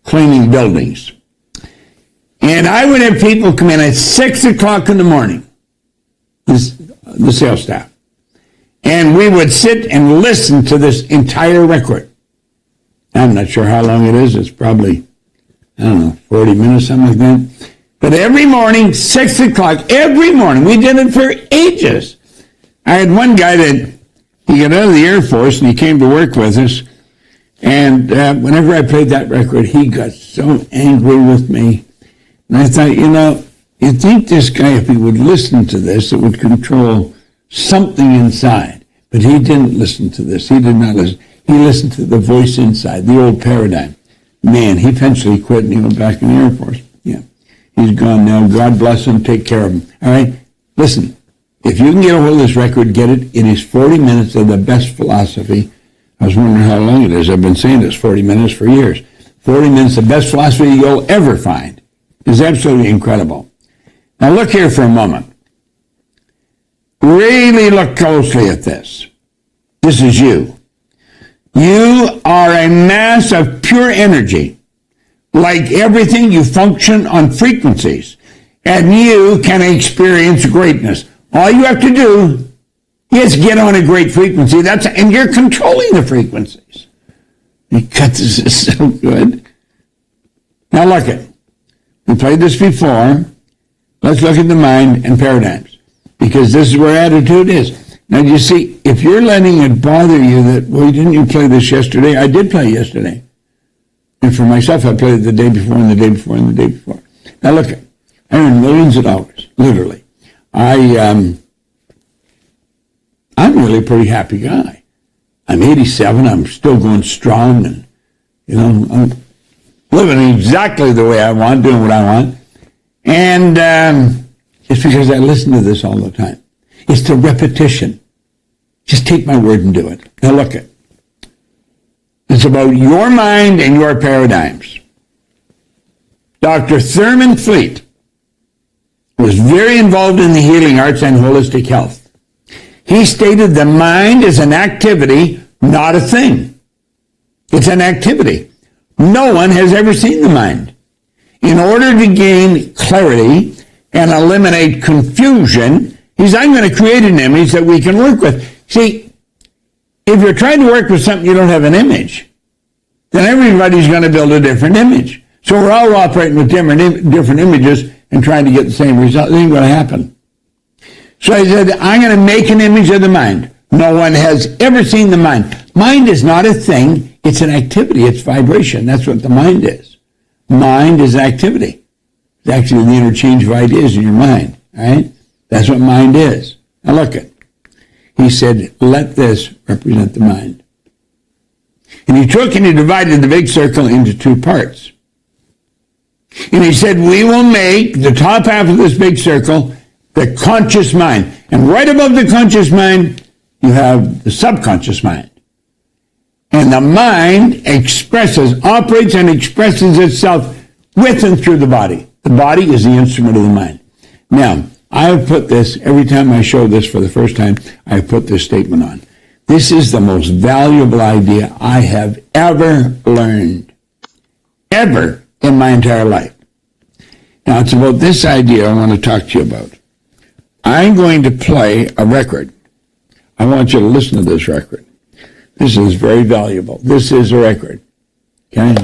cleaning buildings. And I would have people come in at 6 o'clock in the morning, the sales staff. And we would sit and listen to this entire record. I'm not sure how long it is. It's probably, 40 minutes, something like that. But every morning, 6 o'clock, every morning, we did it for ages. I had one guy that, he got out of the Air Force and he came to work with us. And whenever I played that record, he got so angry with me. And I thought, you'd think this guy, if he would listen to this, it would control something inside. But he didn't listen to this. He did not listen. He listened to the voice inside, the old paradigm. Man, he eventually quit and he went back in the Air Force. Yeah. He's gone now. God bless him. Take care of him. All right? Listen, if you can get a hold of this record, get it. It is 40 minutes of the best philosophy. I was wondering how long it is. I've been saying this 40 minutes for years. 40 minutes, the best philosophy you'll ever find. It's absolutely incredible. Now look here for a moment. Really look closely at this. This is you. You are a mass of pure energy. Like everything, you function on frequencies. And you can experience greatness. All you have to do is get on a great frequency. And you're controlling the frequencies. Because this is so good. Now look at. We played this before. Let's look at the mind and paradigms. Because this is where attitude is. Now you see, if you're letting it bother you that, well, didn't you play this yesterday? I did play yesterday. And for myself, I played it the day before and the day before and the day before. Now look at. I earned millions of dollars, literally. I'm really a pretty happy guy. I'm 87. I'm still going strong, and I'm living exactly the way I want, doing what I want. And it's because I listen to this all the time. It's the repetition. Just take my word and do it. Now look it. It's about your mind and your paradigms. Dr. Thurman Fleet was very involved in the healing arts and holistic health. He stated the mind is an activity, not a thing. It's an activity. No one has ever seen the mind. In order to gain clarity and eliminate confusion, I'm going to create an image that we can work with. See, if you're trying to work with something you don't have an image, then everybody's going to build a different image. So we're all operating with different images and trying to get the same result. It ain't going to happen. So I said, I'm going to make an image of the mind. No one has ever seen the mind. Mind is not a thing. It's an activity. It's vibration. That's what the mind is. Mind is activity. It's actually the interchange of ideas in your mind. All right? That's what mind is. Now look at. He said, let this represent the mind. And he took and he divided the big circle into two parts. And he said, we will make the top half of this big circle the conscious mind. And right above the conscious mind, you have the subconscious mind. And the mind operates and expresses itself with and through the body. The body is the instrument of the mind. Now, I have put this, every time I show this for the first time, I have put this statement on. This is the most valuable idea I have ever learned. Ever in my entire life. Now, it's about this idea I want to talk to you about. I'm going to play a record. I want you to listen to this record. This is very valuable. This is a record. Okay?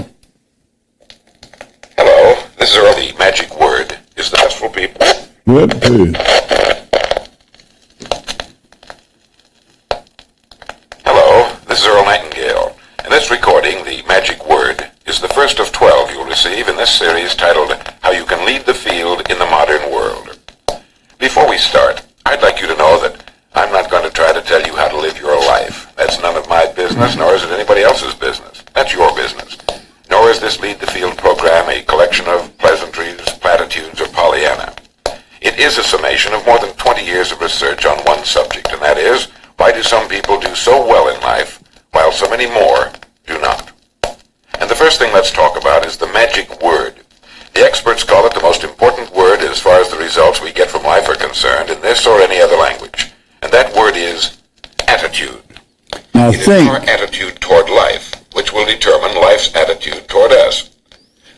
Hello, this is Earl. The magic word is the best for people. What, please? Hello, this is Earl Nightingale, and this recording, the magic word, is the first of 12 you'll receive in this series titled How You Can Lead the Field in the Modern World. Before we start, I'd like you to know that I'm not going to try to tell you how to live your life. That's none of my business, nor is it anybody else's business. That's your business. Nor is this Lead the Field program a collection of pleasantries, platitudes, or Pollyanna. It is a summation of more than 20 years of research on one subject, and that is, Why do some people do so well in life, while so many more do not? And the first thing let's talk about is the magic word. The experts call it the most important word as far as the results we get from life are concerned in this or any other language. And that word is attitude. Now It is our attitude toward life which will determine life's attitude toward us.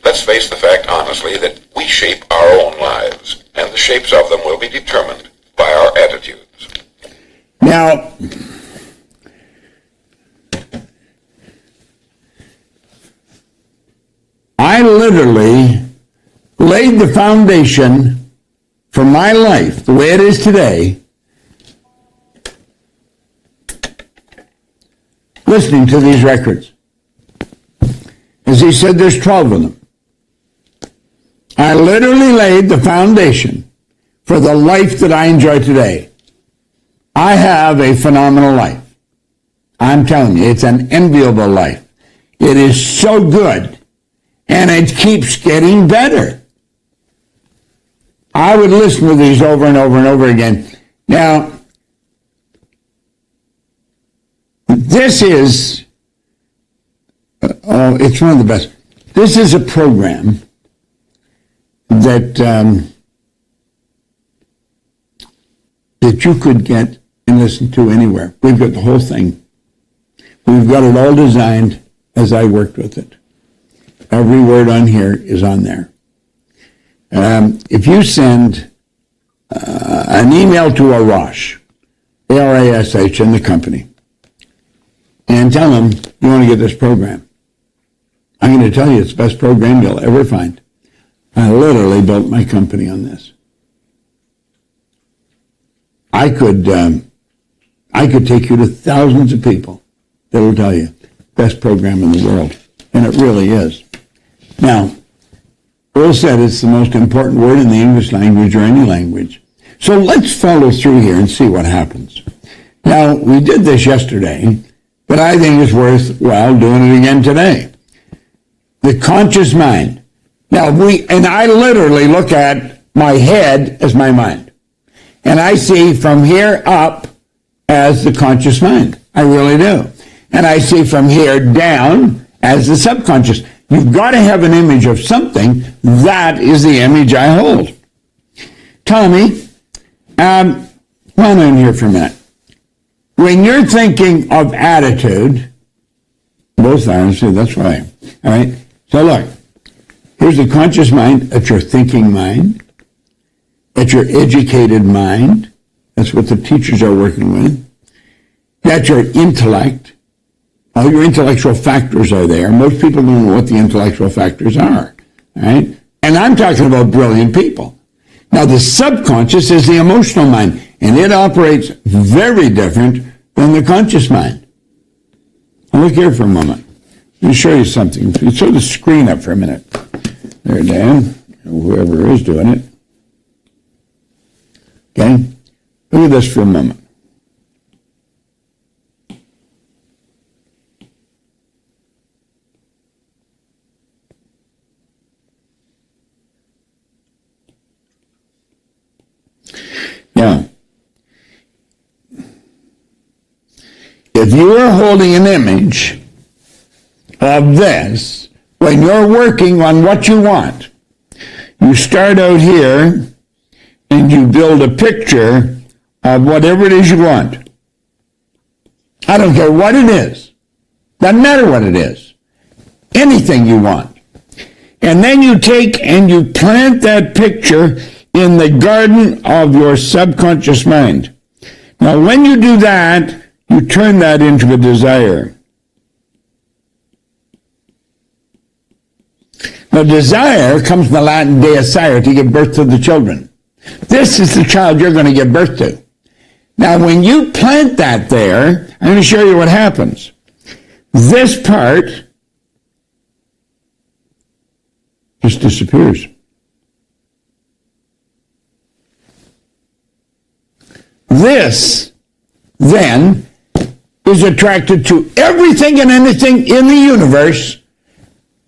Let's face the fact honestly that we shape our own lives, and the shapes of them will be determined by our attitudes. Now, I literally laid the foundation for my life, the way it is today, listening to these records. As he said, there's 12 of them. I literally laid the foundation for the life that I enjoy today. I have a phenomenal life. I'm telling you, it's an enviable life. It is so good, and it keeps getting better. I would listen to these over and over and over again. Now, this is, it's one of the best. This is a program that that you could get and listen to anywhere. We've got the whole thing. We've got it all designed as I worked with it. Every word on here is on there. If you send an email to Arash, A-R-A-S-H, in the company, and tell them you want to get this program, I'm going to tell you it's the best program you'll ever find. I literally built my company on this. I could take you to thousands of people that will tell you best program in the world, and it really is. Now, Earl said it's the most important word in the English language or any language. So let's follow through here and see what happens. Now, we did this yesterday, but I think it's worthwhile doing it again today. The conscious mind. Now, I literally look at my head as my mind. And I see from here up as the conscious mind. I really do. And I see from here down as the subconscious. You've got to have an image of something. That is the image I hold. Tommy, hold on here for a minute. When you're thinking of attitude, both are, see, that's right. All right? So look, here's the conscious mind. That's your thinking mind. That's your educated mind. That's what the teachers are working with. That's your intellect. All your intellectual factors are there. Most people don't know what the intellectual factors are. All right? And I'm talking about brilliant people. Now, the subconscious is the emotional mind, and it operates very different than the conscious mind. Now, look here for a moment. Let me show you something. You throw the screen up for a minute. There, Dan, whoever is doing it. Okay? Look at this for a moment. Now, if you are holding an image of this, when you're working on what you want, you start out here and you build a picture of whatever it is you want. I don't care what it is. Doesn't matter what it is. Anything you want. And then you take and you plant that picture in the garden of your subconscious mind. Now, when you do that, you turn that into a desire. Now, desire comes from the Latin deicere, to give birth to the children. This is the child you're going to give birth to. Now, when you plant that there, I'm going to show you what happens. This part just disappears. This, then, is attracted to everything and anything in the universe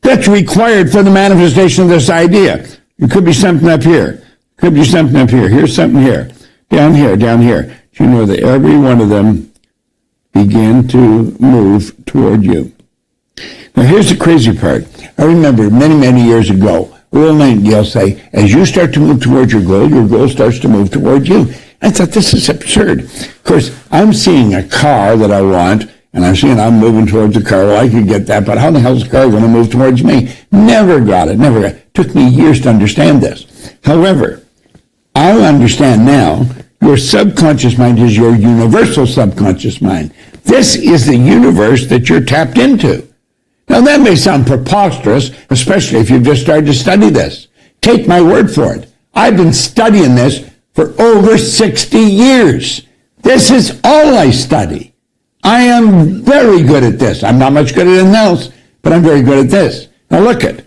that's required for the manifestation of this idea. It could be something up here. Could be something up here. Here's something here. Down here, down here. Do you know that every one of them begin to move toward you. Now, here's the crazy part. I remember many, many years ago, Earl Nightingale say, as you start to move toward your goal starts to move toward you. I thought, this is absurd. Of course, I'm seeing a car that I want, and I'm seeing I'm moving towards the car. Well, I could get that, but how the hell is the car going to move towards me? Never got it. It took me years to understand this. However, I understand now, your subconscious mind is your universal subconscious mind. This is the universe that you're tapped into. Now, that may sound preposterous, especially if you've just started to study this. Take my word for it. I've been studying this for over 60 years. This is all I study. I am very good at this. I'm not much good at anything else, but I'm very good at this. Now, look at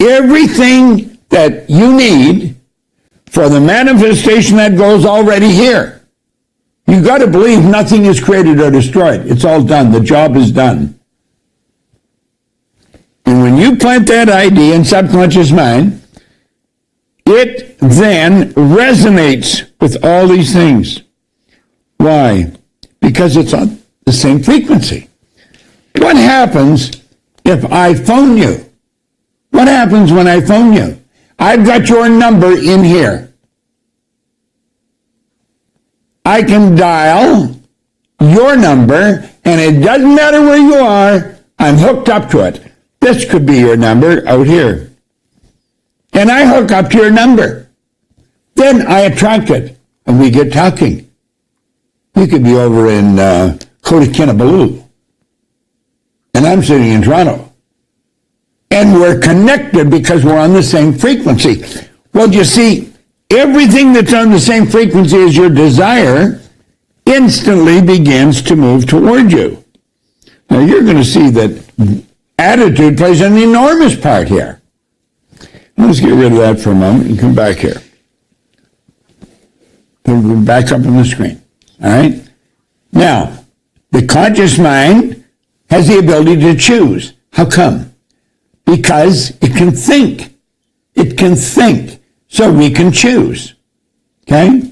everything that you need for the manifestation that goes already here. You've got to believe nothing is created or destroyed. It's all done. The job is done. And when you plant that idea in subconscious mind, it then resonates with all these things. Why? Because it's on the same frequency. What happens if I phone you? What happens when I phone you? I've got your number in here. I can dial your number, and it doesn't matter where you are, I'm hooked up to it. This could be your number out here. And I hook up to your number. Then I attract it, and we get talking. You could be over in Kinabalu, and I'm sitting in Toronto. And we're connected because we're on the same frequency. Well, you see, everything that's on the same frequency as your desire instantly begins to move toward you. Now, you're going to see that attitude plays an enormous part here. Let's get rid of that for a moment and come back here. We'll back up on the screen. All right? Now, the conscious mind has the ability to choose. How come? Because it can think. It can think. So we can choose. Okay?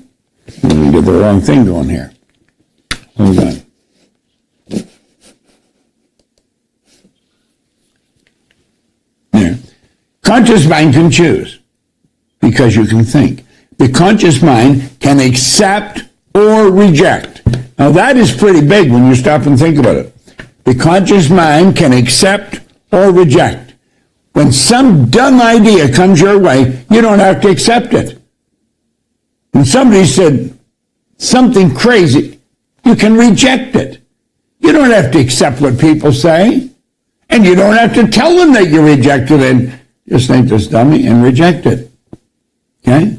Let me get the wrong thing going here. Hold on. There. Conscious mind can choose because you can think. The conscious mind can accept or reject. Now that is pretty big when you stop and think about it. The conscious mind can accept or reject. When some dumb idea comes your way, you don't have to accept it. When somebody said something crazy, you can reject it. You don't have to accept what people say. And you don't have to tell them that you rejected it. Just think this dummy and reject it. Okay?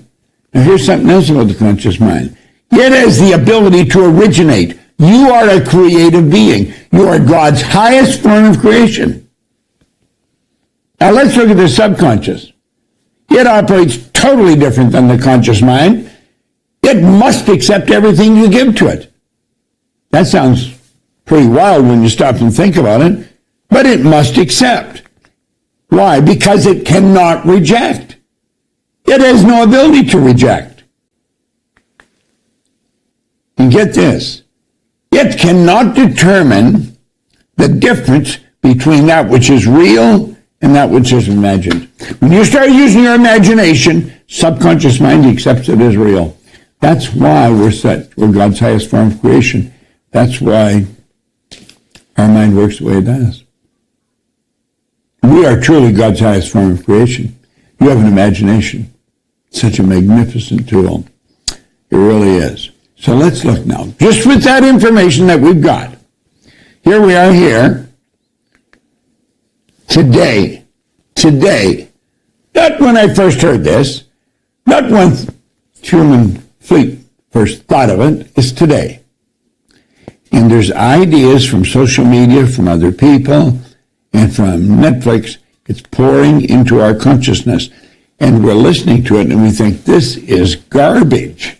Now here's something else about the conscious mind. It has the ability to originate. You are a creative being. You are God's highest form of creation. Now let's look at the subconscious. It operates totally different than the conscious mind. It must accept everything you give to it. That sounds pretty wild when you stop and think about it, but it must accept. Why? Because it cannot reject. It has no ability to reject. And get this, it cannot determine the difference between that which is real and that which is imagined. When you start using your imagination, subconscious mind accepts it as real. That's why we're God's highest form of creation. That's why our mind works the way it does. We are truly God's highest form of creation. You have an imagination. Such a magnificent tool. It really is. So let's look now. Just with that information that we've got. Here we are here. Today. Not when I first heard this. Not when human fleet first thought of it. It's today. And there's ideas from social media, from other people, and from Netflix. It's pouring into our consciousness. And we're listening to it and we think, this is garbage.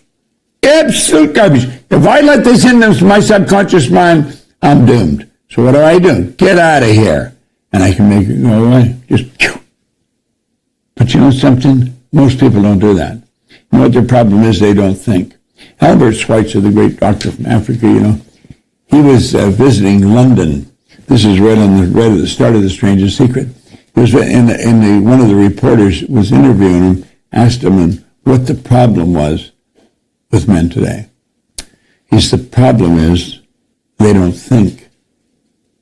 Absolute garbage. If I let this into my subconscious mind, I'm doomed. So what do? Get out of here. And I can make it go away. Just, but you know something? Most people don't do that. You know what their problem is? They don't think. Albert Schweitzer, the great doctor from Africa, he was visiting London. This is right at the start of The Strangest Secret. He was one of the reporters was interviewing him, asked him what the problem was with men today. He said, the problem is they don't think.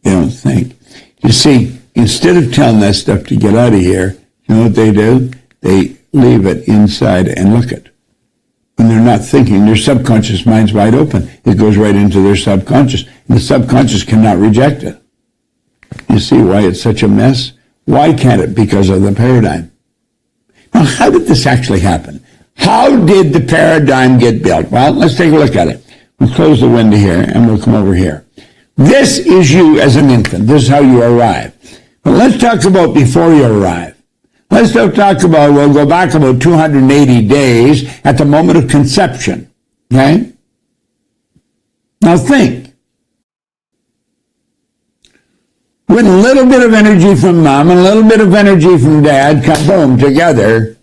They don't think. You see, instead of telling that stuff to get out of here, you know what they do? They leave it inside and look it. When they're not thinking, their subconscious mind's wide open. It goes right into their subconscious. And the subconscious cannot reject it. You see why it's such a mess? Why can't it? Because of the paradigm. Now, how did this actually happen? How did the paradigm get built? Well, let's take a look at it. We'll close the window here, and we'll come over here. This is you as an infant. This is how you arrive. But let's talk about before you arrive. Let's talk about, we'll go back about 280 days at the moment of conception. Okay? Now think. With a little bit of energy from mom and a little bit of energy from dad, come boom, together,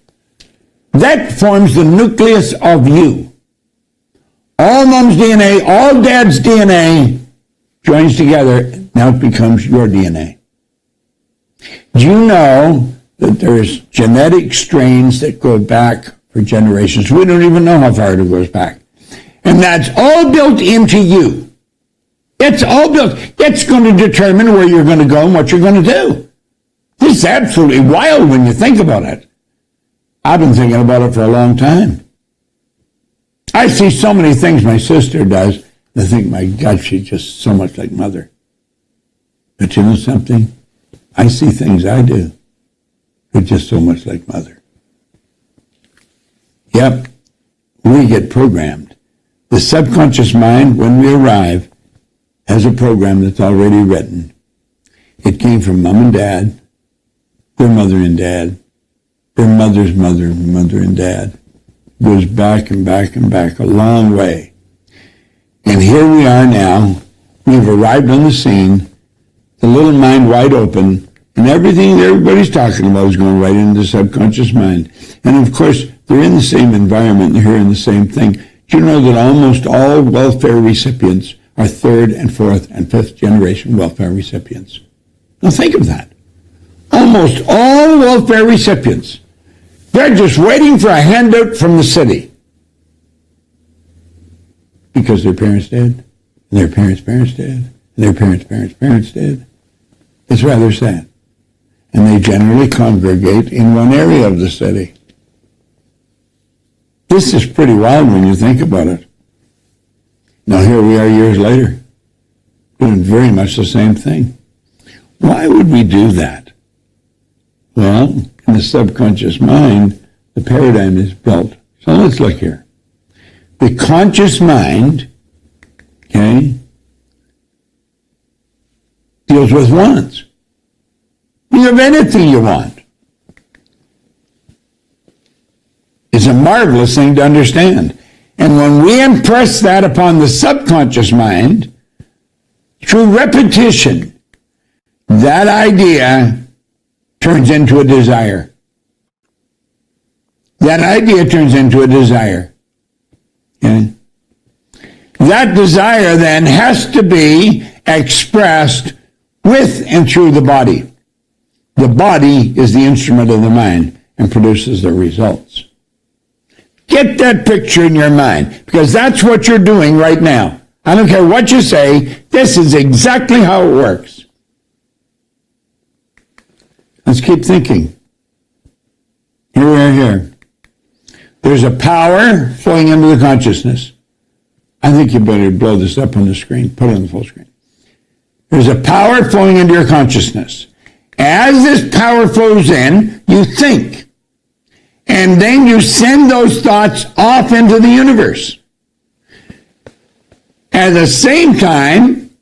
that forms the nucleus of you. All mom's DNA, all dad's DNA joins together. Now it becomes your DNA. Do you know that there's genetic strains that go back for generations? We don't even know how far it goes back. And that's all built into you. It's all built. It's going to determine where you're going to go and what you're going to do. This is absolutely wild when you think about it. I've been thinking about it for a long time. I see so many things my sister does. I think, my God, she's just so much like mother. But you know something? I see things I do. They're just so much like mother. Yep, we get programmed. The subconscious mind, when we arrive, has a program that's already written. It came from mom and dad, their mother and dad, their mother's mother and dad. It goes back and back and back a long way. And here we are now. We've arrived on the scene, the little mind wide open, and everything that everybody's talking about is going right into the subconscious mind. And of course, they're in the same environment and hearing the same thing. Do you know that almost all welfare recipients are third and fourth and fifth generation welfare recipients? Now think of that. Almost all welfare recipients. They're just waiting for a handout from the city. Because their parents did, and their parents' parents did, and their parents' parents' parents did. It's rather sad. And they generally congregate in one area of the city. This is pretty wild when you think about it. Now here we are years later, doing very much the same thing. Why would we do that? Well, in the subconscious mind, the paradigm is built. So let's look here. The conscious mind, okay, deals with wants. You have anything you want. It's a marvelous thing to understand. And when we impress that upon the subconscious mind, through repetition, that idea turns into a desire. That idea turns into a desire. Okay? That desire then has to be expressed with and through the body. The body is the instrument of the mind and produces the results. Get that picture in your mind, because that's what you're doing right now. I don't care what you say, this is exactly how it works. Let's keep thinking. Here we are here. There's a power flowing into the consciousness. I think you better blow this up on the screen. Put it on the full screen. There's a power flowing into your consciousness. As this power flows in, you think. And then you send those thoughts off into the universe. At the same time,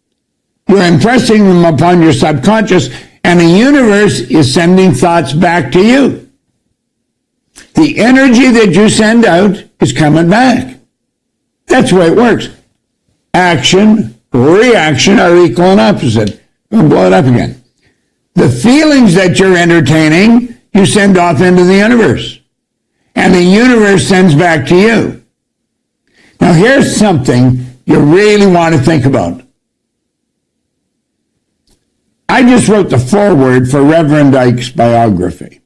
you're impressing them upon your subconscious, and the universe is sending thoughts back to you. The energy that you send out is coming back. That's the way it works. Action, reaction are equal and opposite. I'll blow it up again. The feelings that you're entertaining, you send off into the universe. And the universe sends back to you. Now here's something you really want to think about. I just wrote the foreword for Reverend Ike's biography.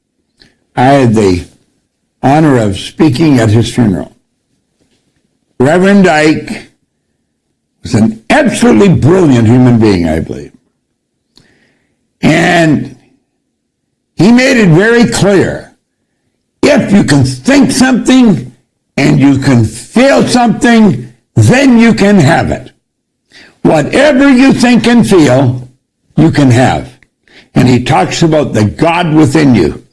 I had the honor of speaking at his funeral. Reverend Ike was an absolutely brilliant human being, I believe. And he made it very clear, if you can think something and you can feel something, then you can have it. Whatever you think and feel, you can have. And he talks about the God within you.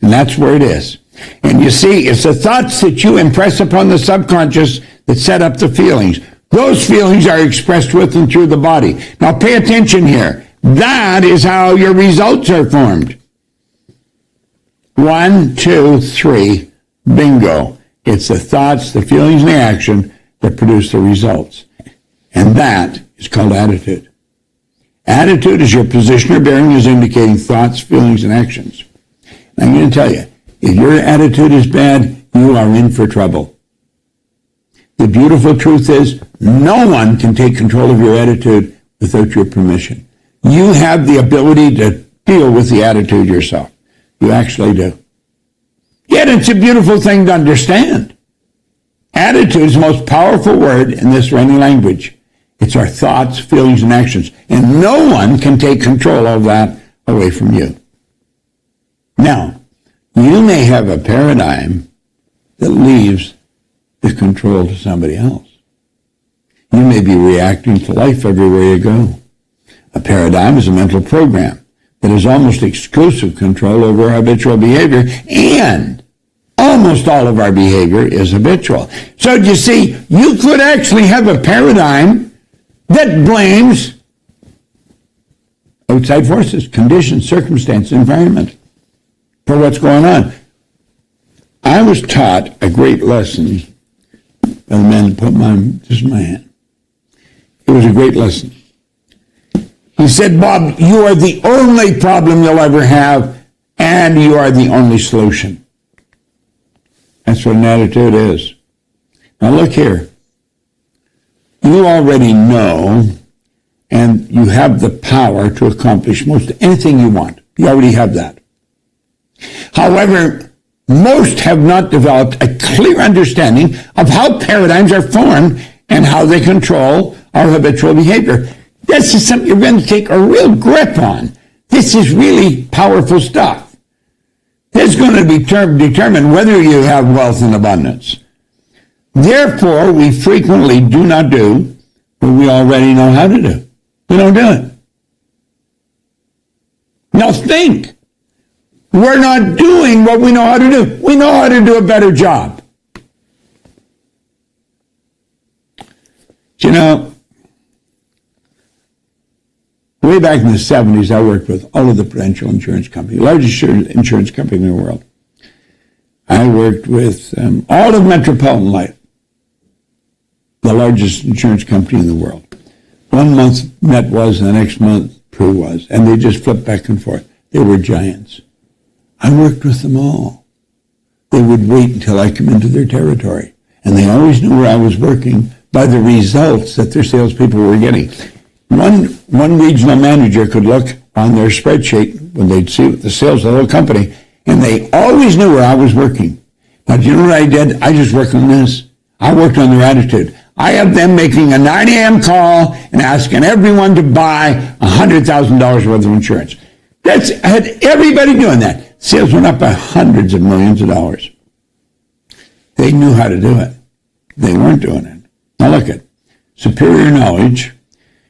And that's where it is. And you see, it's the thoughts that you impress upon the subconscious that set up the feelings. Those feelings are expressed with and through the body. Now pay attention here. That is how your results are formed. 1, 2, 3, bingo. It's the thoughts, the feelings, and the action that produce the results. And that is called attitude. Attitude is your position or bearing is indicating thoughts, feelings, and actions. And I'm going to tell you, if your attitude is bad, you are in for trouble. The beautiful truth is, no one can take control of your attitude without your permission. You have the ability to deal with the attitude yourself. You actually do. Yet it's a beautiful thing to understand. Attitude is the most powerful word in this reigning language. It's our thoughts, feelings, and actions. And no one can take control of that away from you. Now, you may have a paradigm that leaves the control to somebody else. You may be reacting to life everywhere you go. A paradigm is a mental program that has almost exclusive control over our habitual behavior, and almost all of our behavior is habitual. So you see, you could actually have a paradigm that blames outside forces, conditions, circumstances, environment for what's going on. I was taught a great lesson by the man that put this in my hand. It was a great lesson. He said, Bob, you are the only problem you'll ever have, and you are the only solution. That's what an attitude is. Now look here. You already know, and you have the power to accomplish most anything you want. You already have that. However, most have not developed a clear understanding of how paradigms are formed and how they control our habitual behavior. This is something you're going to take a real grip on. This is really powerful stuff. This is going to be determine whether you have wealth and abundance. Therefore, we frequently do not do what we already know how to do. We don't do it. Now think. We're not doing what we know how to do. We know how to do a better job. You know, way back in the 70s, I worked with all of the Prudential Insurance Company, largest insurance company in the world. I worked with all of Metropolitan Life, the largest insurance company in the world. 1 month Met was, and the next month Pru was, and they just flipped back and forth. They were giants. I worked with them all. They would wait until I come into their territory, and they always knew where I was working by the results that their salespeople were getting. One regional manager could look on their spreadsheet when they'd see the sales of the whole company, and they always knew where I was working. But you know what I did? I just worked on this. I worked on their attitude. I have them making a 9 a.m. call and asking everyone to buy $100,000 worth of insurance. I had everybody doing that. Sales went up by hundreds of millions of dollars. They knew how to do it. They weren't doing it. Now look at superior knowledge,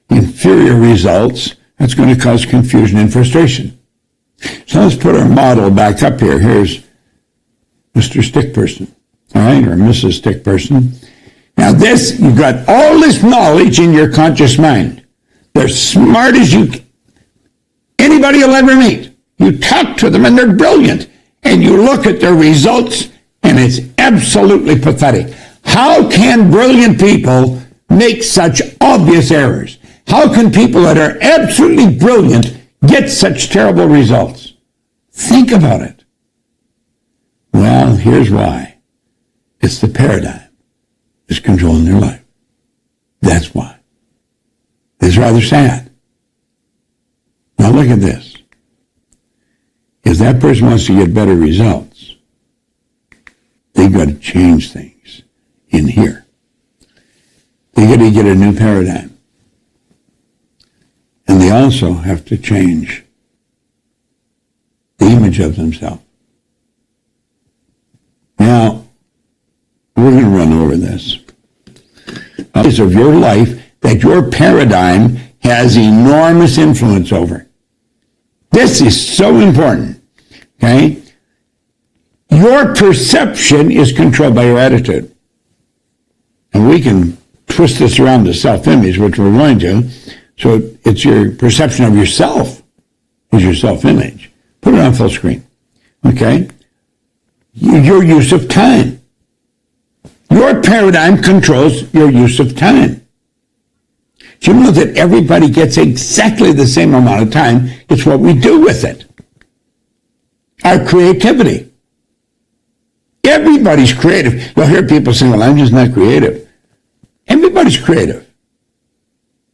inferior results. That's going to cause confusion and frustration. So let's put our model back up here. Here's Mr. Stick Person, all right, or Mrs. Stick Person. Now this, you've got all this knowledge in your conscious mind. They're smart as anybody you'll ever meet. You talk to them and they're brilliant. And you look at their results and it's absolutely pathetic. How can brilliant people make such obvious errors? How can people that are absolutely brilliant get such terrible results? Think about it. Well, here's why. It's the paradigm that's controlling their life. That's why. It's rather sad. Now Now look at this. If that person wants to get better results, they've got to change things in here. They got to get a new paradigm. And they also have to change the image of themselves. Now, we're going to run over this. Of your life that your paradigm has enormous influence over. This is so important, okay? Your perception is controlled by your attitude. And we can twist this around to self-image, which we're going to. So it's your perception of yourself is your self-image. Put it on full screen, okay? Your use of time. Your paradigm controls your use of time. Do you know that everybody gets exactly the same amount of time? It's what we do with it. Our creativity. Everybody's creative. You'll hear people saying, well, I'm just not creative. Everybody's creative.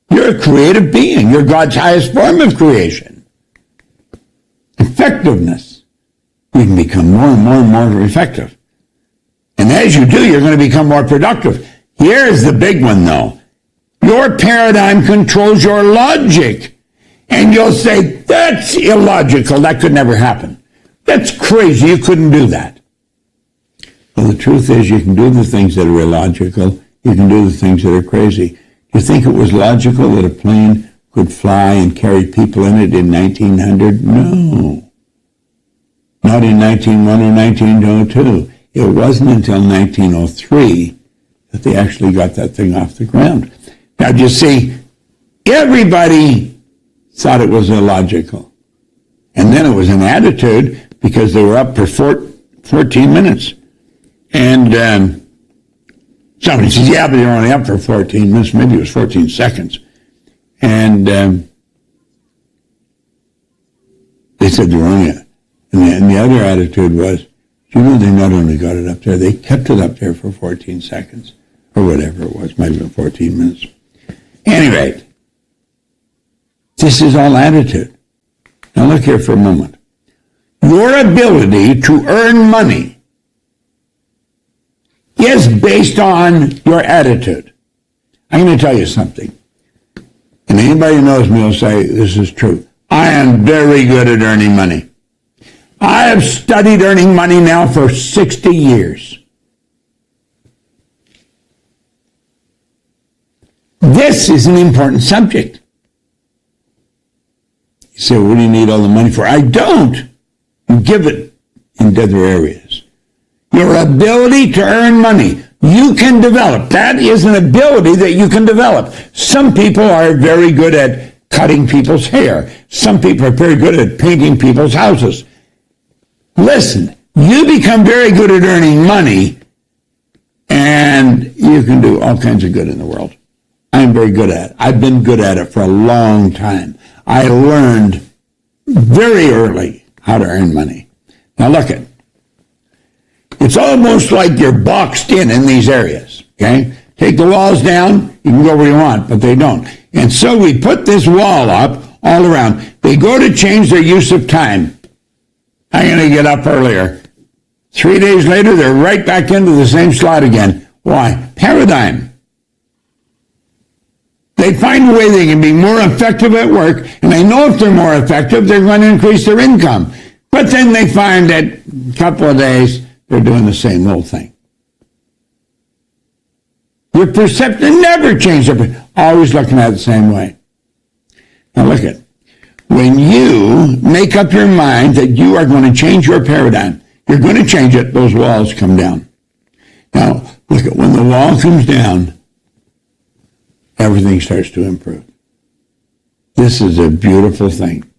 You're a creative being. You're God's highest form of creation. Effectiveness. You can become more and more and more effective. And as you do, you're going to become more productive. Here's the big one, though. Your paradigm controls your logic. And you'll say, that's illogical. That could never happen. That's crazy. You couldn't do that. Well, the truth is you can do the things that are illogical. You can do the things that are crazy. Do you think it was logical that a plane could fly and carry people in it in 1900? No. Not in 1901 or 1902. It wasn't until 1903 that they actually got that thing off the ground. Now, you see, everybody thought it was illogical. And then it was an attitude because they were up for 14 minutes. And somebody says, yeah, but you're only up for 14 minutes. Maybe it was 14 seconds. And they said they were only up. And the other attitude was, you know, they not only got it up there, they kept it up there for 14 seconds, or whatever it was, maybe 14 minutes. Anyway, this is all attitude. Now look here for a moment. Your ability to earn money is based on your attitude. I'm going to tell you something. And anybody who knows me will say, this is true. I am very good at earning money. I have studied earning money now for 60 years. This is an important subject. You say, well, what do you need all the money for? I don't. You give it in other areas. Your ability to earn money, you can develop. That is an ability that you can develop. Some people are very good at cutting people's hair. Some people are very good at painting people's houses. Listen, you become very good at earning money, and you can do all kinds of good in the world. I'm very good at it. I've been good at it for a long time. I learned very early how to earn money. Now look it. It's almost like you're boxed in these areas, okay? Take the walls down, you can go where you want, but they don't. And so we put this wall up all around. They go to change their use of time. I'm going to get up earlier. 3 days later, they're right back into the same slot again. Why? Paradigm. They find a way they can be more effective at work, and they know if they're more effective, they're going to increase their income. But then they find that a couple of days, they're doing the same old thing. Your perception never changes, always looking at it the same way. Now look at it. When you make up your mind that you are going to change your paradigm, you're going to change it, those walls come down. Now, look at when the wall comes down, everything starts to improve. This is a beautiful thing.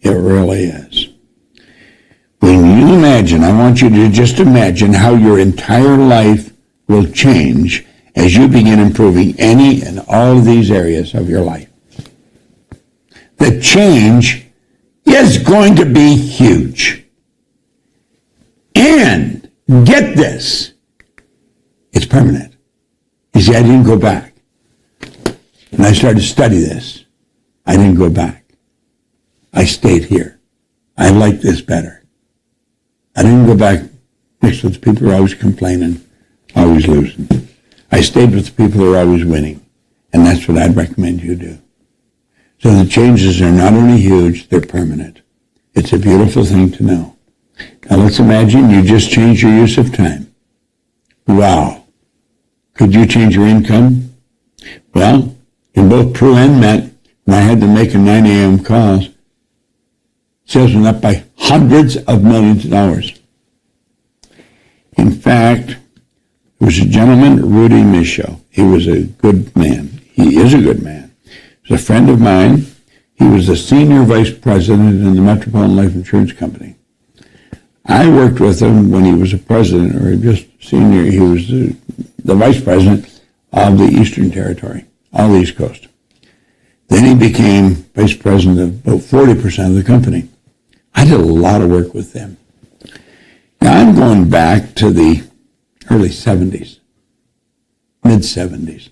It really is. When you imagine, I want you to just imagine how your entire life will change as you begin improving any and all of these areas of your life. The change is going to be huge. And get this, it's permanent. You see, I didn't go back. When I started to study this, I didn't go back. I stayed here. I like this better. I didn't go back mixed with the people who are always complaining, always losing. I stayed with the people who are always winning. And that's what I'd recommend you do. So the changes are not only huge, they're permanent. It's a beautiful thing to know. Now let's imagine you just changed your use of time. Wow. Could you change your income? Well, in both Prue and Met, when I had to make a 9 a.m. calls, sales went up by hundreds of millions of dollars. In fact, there was a gentleman, Rudy Michaud. He was a good man. He is a good man. He was a friend of mine. He was the senior vice president in the Metropolitan Life Insurance Company. I worked with him when he was a president, or just senior. He was the vice president of the Eastern Territory, all the East Coast. Then he became vice president of about 40% of the company. I did a lot of work with them. Now I'm going back to the early 70s, mid-70s.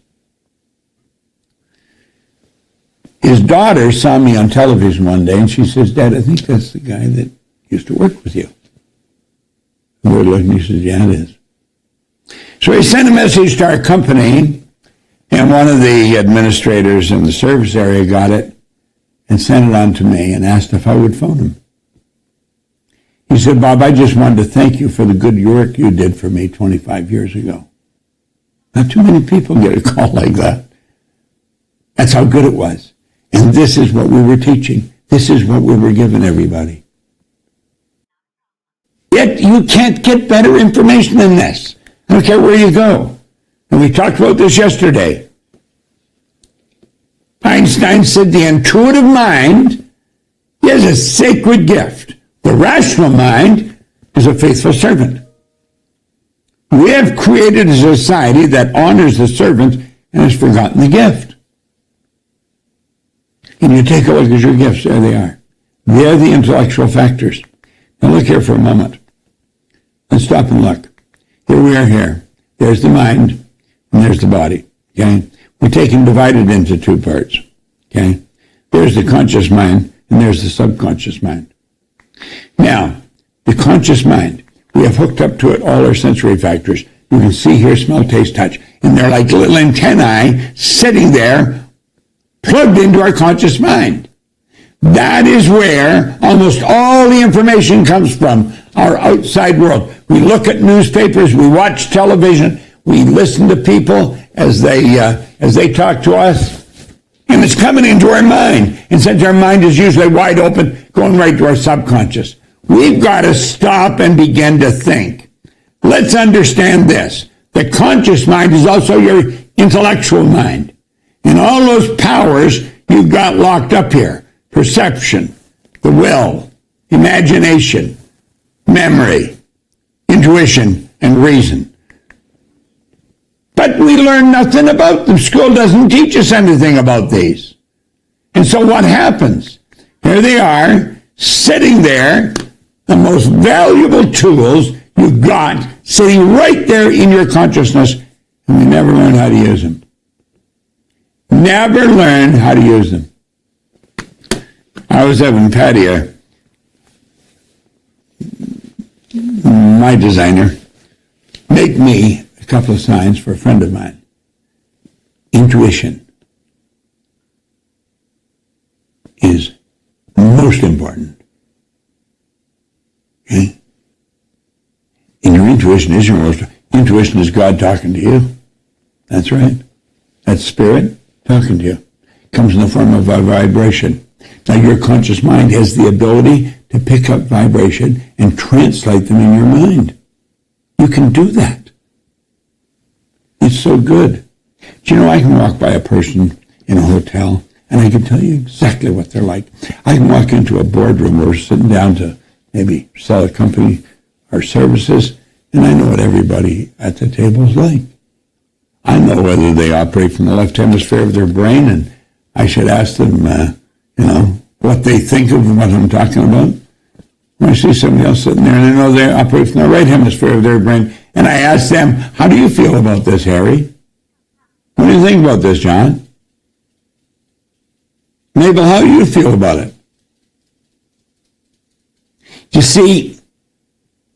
His daughter saw me on television one day, and she says, "Dad, I think that's the guy that used to work with you." And we're looking, he says, "Yeah, it is." So he sent a message to our company, and one of the administrators in the service area got it and sent it on to me and asked if I would phone him. He said, "Bob, I just wanted to thank you for the good work you did for me 25 years ago." Not too many people get a call like that. That's how good it was. And this is what we were teaching. This is what we were giving everybody. Yet you can't get better information than this. I don't care where you go. And we talked about this yesterday. Einstein said the intuitive mind is a sacred gift. The rational mind is a faithful servant. We have created a society that honors the servant and has forgotten the gift. And you take a look at your gifts, there they are. They're the intellectual factors. Now look here for a moment. Let's stop and look. Here we are here. There's the mind, and there's the body. Okay? We take and divide it into two parts. Okay? There's the conscious mind, and there's the subconscious mind. Now, the conscious mind, we have hooked up to it all our sensory factors. You can see, hear, smell, taste, touch. And they're like little antennae sitting there, plugged into our conscious mind. That is where almost all the information comes from, our outside world. We look at newspapers, we watch television, we listen to people as they talk to us, and it's coming into our mind. And since our mind is usually wide open, going right to our subconscious, we've got to stop and begin to think. Let's understand this. The conscious mind is also your intellectual mind. And all those powers you've got locked up here. Perception, the will, imagination, memory, intuition, and reason. But we learn nothing about them. School doesn't teach us anything about these. And so what happens? Here they are, sitting there, the most valuable tools you've got, sitting right there in your consciousness, and we never learn how to use them. Never learn how to use them. I was having Patty, my designer, make me a couple of signs for a friend of mine. Intuition is most important. Okay? And your intuition is your most. Intuition is God talking to you. That's right. That's spirit talking to you. It comes in the form of a vibration. Now your conscious mind has the ability to pick up vibration and translate them in your mind. You can do that. It's so good. Do you know, I can walk by a person in a hotel and I can tell you exactly what they're like. I can walk into a boardroom where we're sitting down to maybe sell a company our services, and I know what everybody at the table is like. I know whether they operate from the left hemisphere of their brain, and I should ask them, what they think of what I'm talking about. When I see somebody else sitting there, and I know they operate from the right hemisphere of their brain, and I ask them, how do you feel about this, Harry? What do you think about this, John? Mabel, how do you feel about it? You see,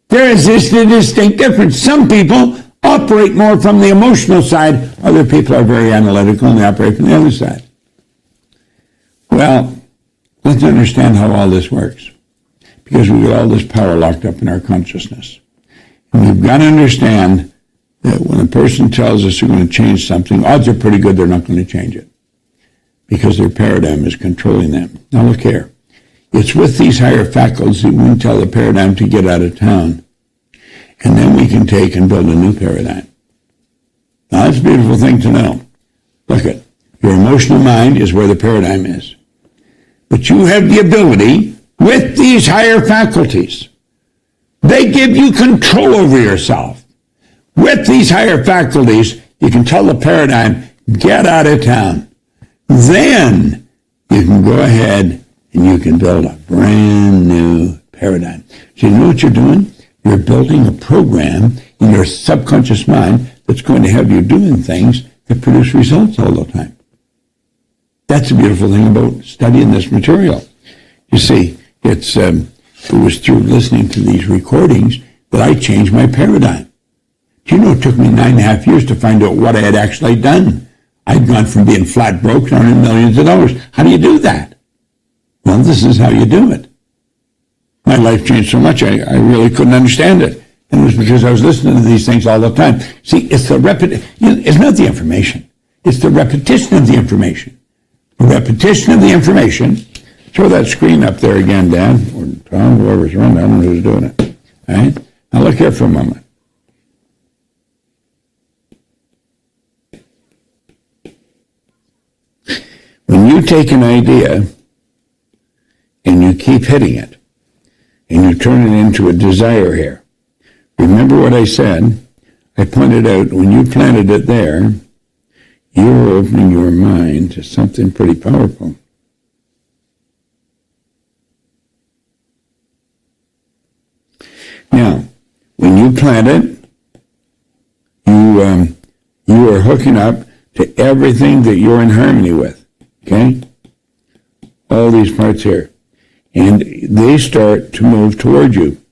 there is this distinct difference. Some people operate more from the emotional side. Other people are very analytical and they operate from the other side. Well, let's understand how all this works. Because we've got all this power locked up in our consciousness. And we've got to understand that when a person tells us they're going to change something, odds are pretty good they're not going to change it. Because their paradigm is controlling them. Now look here. It's with these higher faculties that we can tell the paradigm to get out of town. And then we can take and build a new paradigm. Now that's a beautiful thing to know. Look at your emotional mind is where the paradigm is. But you have the ability with these higher faculties. They give you control over yourself. With these higher faculties, you can tell the paradigm, get out of town. Then you can go ahead and you can build a brand new paradigm. So you know what you're doing? You're building a program in your subconscious mind that's going to have you doing things that produce results all the time. That's the beautiful thing about studying this material. You see, it was through listening to these recordings that I changed my paradigm. Do you know it took me 9.5 years to find out what I had actually done? I'd gone from being flat broke to earning millions of dollars. How do you do that? Well, this is how you do it. My life changed so much, I really couldn't understand it. And it was because I was listening to these things all the time. See, it's the it's not the information. It's the repetition of the information. The repetition of the information. Throw that screen up there again, Dan, or Tom, whoever's running. I don't know who's doing it. All right? Now look here for a moment. When you take an idea and you keep hitting it, and you turn it into a desire here. Remember what I said? I pointed out when you planted it there, you were opening your mind to something pretty powerful. Now, when you plant it, you are hooking up to everything that you're in harmony with. Okay? All these parts here. And they start to move toward you.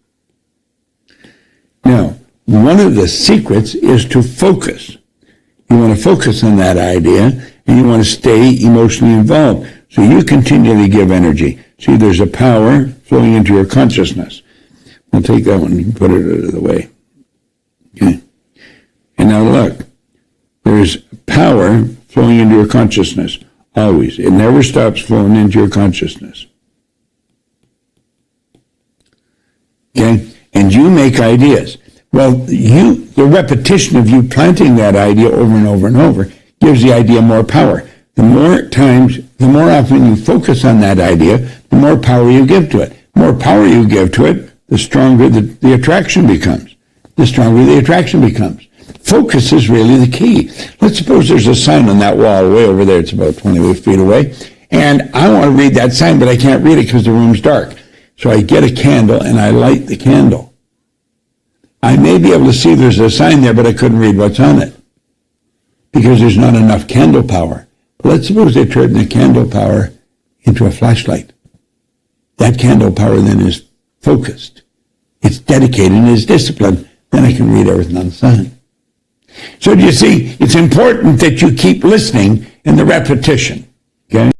Now, one of the secrets is to focus. You want to focus on that idea, and you want to stay emotionally involved. So you continually give energy. See, there's a power flowing into your consciousness. I'll take that one and put it out of the way. Okay. And now look, there's power flowing into your consciousness, always. It never stops flowing into your consciousness. Okay? And you make ideas. Well, the repetition of you planting that idea over and over and over gives the idea more power. The more often you focus on that idea, the more power you give to it. The more power you give to it, the stronger the attraction becomes. The stronger the attraction becomes. Focus is really the key. Let's suppose there's a sign on that wall way over there. It's about 20 feet away. And I want to read that sign, but I can't read it because the room's dark. So I get a candle and I light the candle. I may be able to see there's a sign there, but I couldn't read what's on it because there's not enough candle power. But let's suppose they turn the candle power into a flashlight. That candle power then is focused. It's dedicated and is disciplined. Then I can read everything on the sign. So do you see, it's important that you keep listening in the repetition. Okay?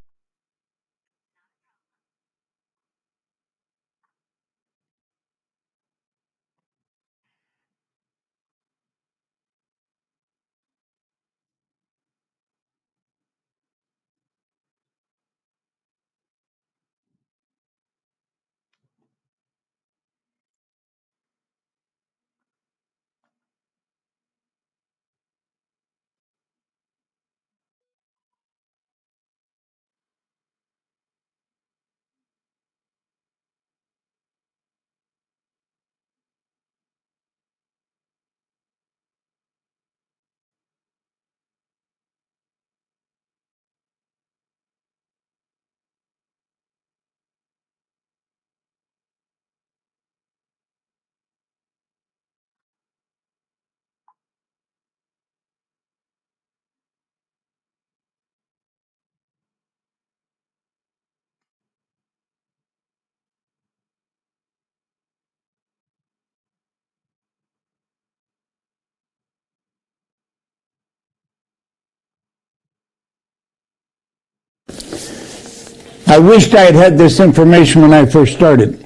I wished I had had this information when I first started.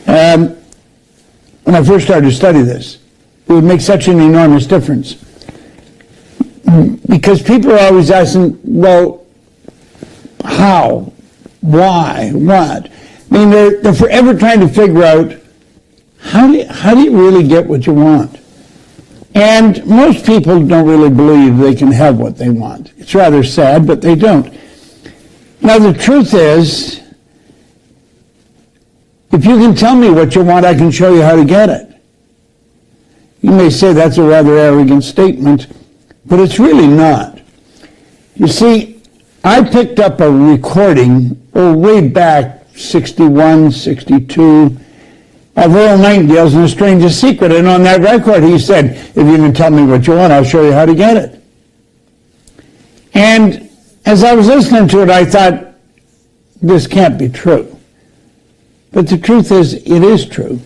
When I first started to study this, it would make such an enormous difference. Because people are always asking, well, how? Why? What? I mean, they're forever trying to figure out, how do you really get what you want? And most people don't really believe they can have what they want. It's rather sad, but they don't. Now, the truth is, if you can tell me what you want, I can show you how to get it. You may say that's a rather arrogant statement, but it's really not. You see, I picked up a recording, way back, 61, 62, of Earl Nightingale's In the Strangest Secret, and on that record he said, if you can tell me what you want, I'll show you how to get it. And as I was listening to it, I thought, this can't be true. But the truth is, it is true.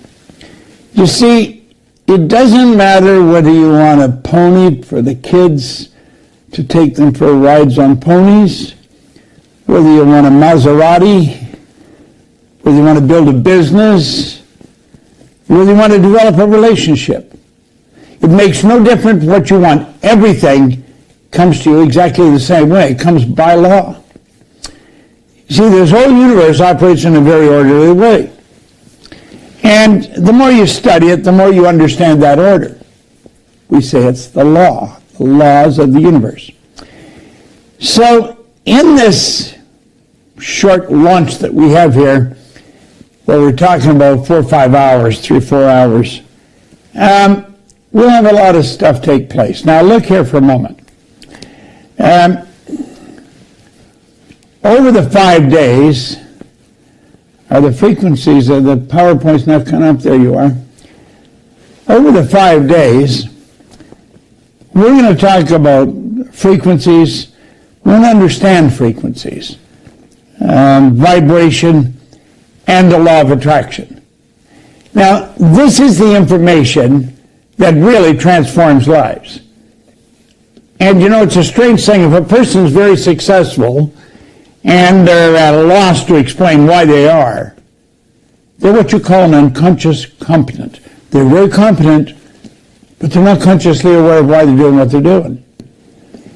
You see, it doesn't matter whether you want a pony for the kids to take them for rides on ponies, whether you want a Maserati, whether you want to build a business, whether you want to develop a relationship. It makes no difference what you want. Everything comes to you exactly the same way. It comes by law. See, this whole universe operates in a very orderly way. And the more you study it, the more you understand that order. We say it's the law, the laws of the universe. So in this short launch that we have here, where we're talking about 4 or 5 hours, 3 or 4 hours, we'll have a lot of stuff take place. Now look here for a moment. Over the 5 days, are the frequencies of the PowerPoint's not coming up? There you are. Over the 5 days, we're going to talk about frequencies. We're going to understand frequencies, vibration, and the law of attraction. Now, this is the information that really transforms lives. And you know, it's a strange thing. If a person is very successful and they're at a loss to explain why they are, they're what you call an unconscious competent. They're very competent, but they're not consciously aware of why they're doing what they're doing.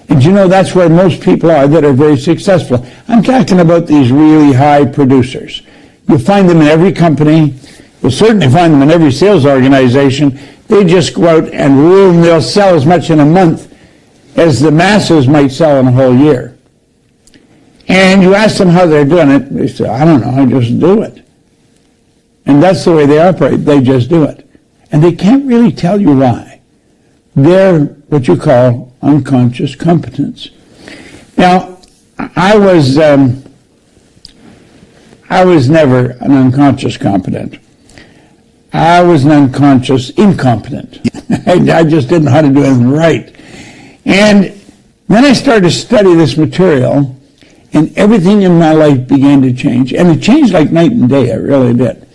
And you know, that's where most people are that are very successful. I'm talking about these really high producers. You'll find them in every company. You'll certainly find them in every sales organization. They just go out and rule, and they'll sell as much in a month as the masses might sell in a whole year. And you ask them how they're doing it, they say, I don't know, I just do it. And that's the way they operate. They just do it. And they can't really tell you why. They're what you call unconscious competence. Now, I was never an unconscious competent. I was an unconscious incompetent. I just didn't know how to do anything right. And then I started to study this material, and everything in my life began to change. And it changed like night and day, it really did.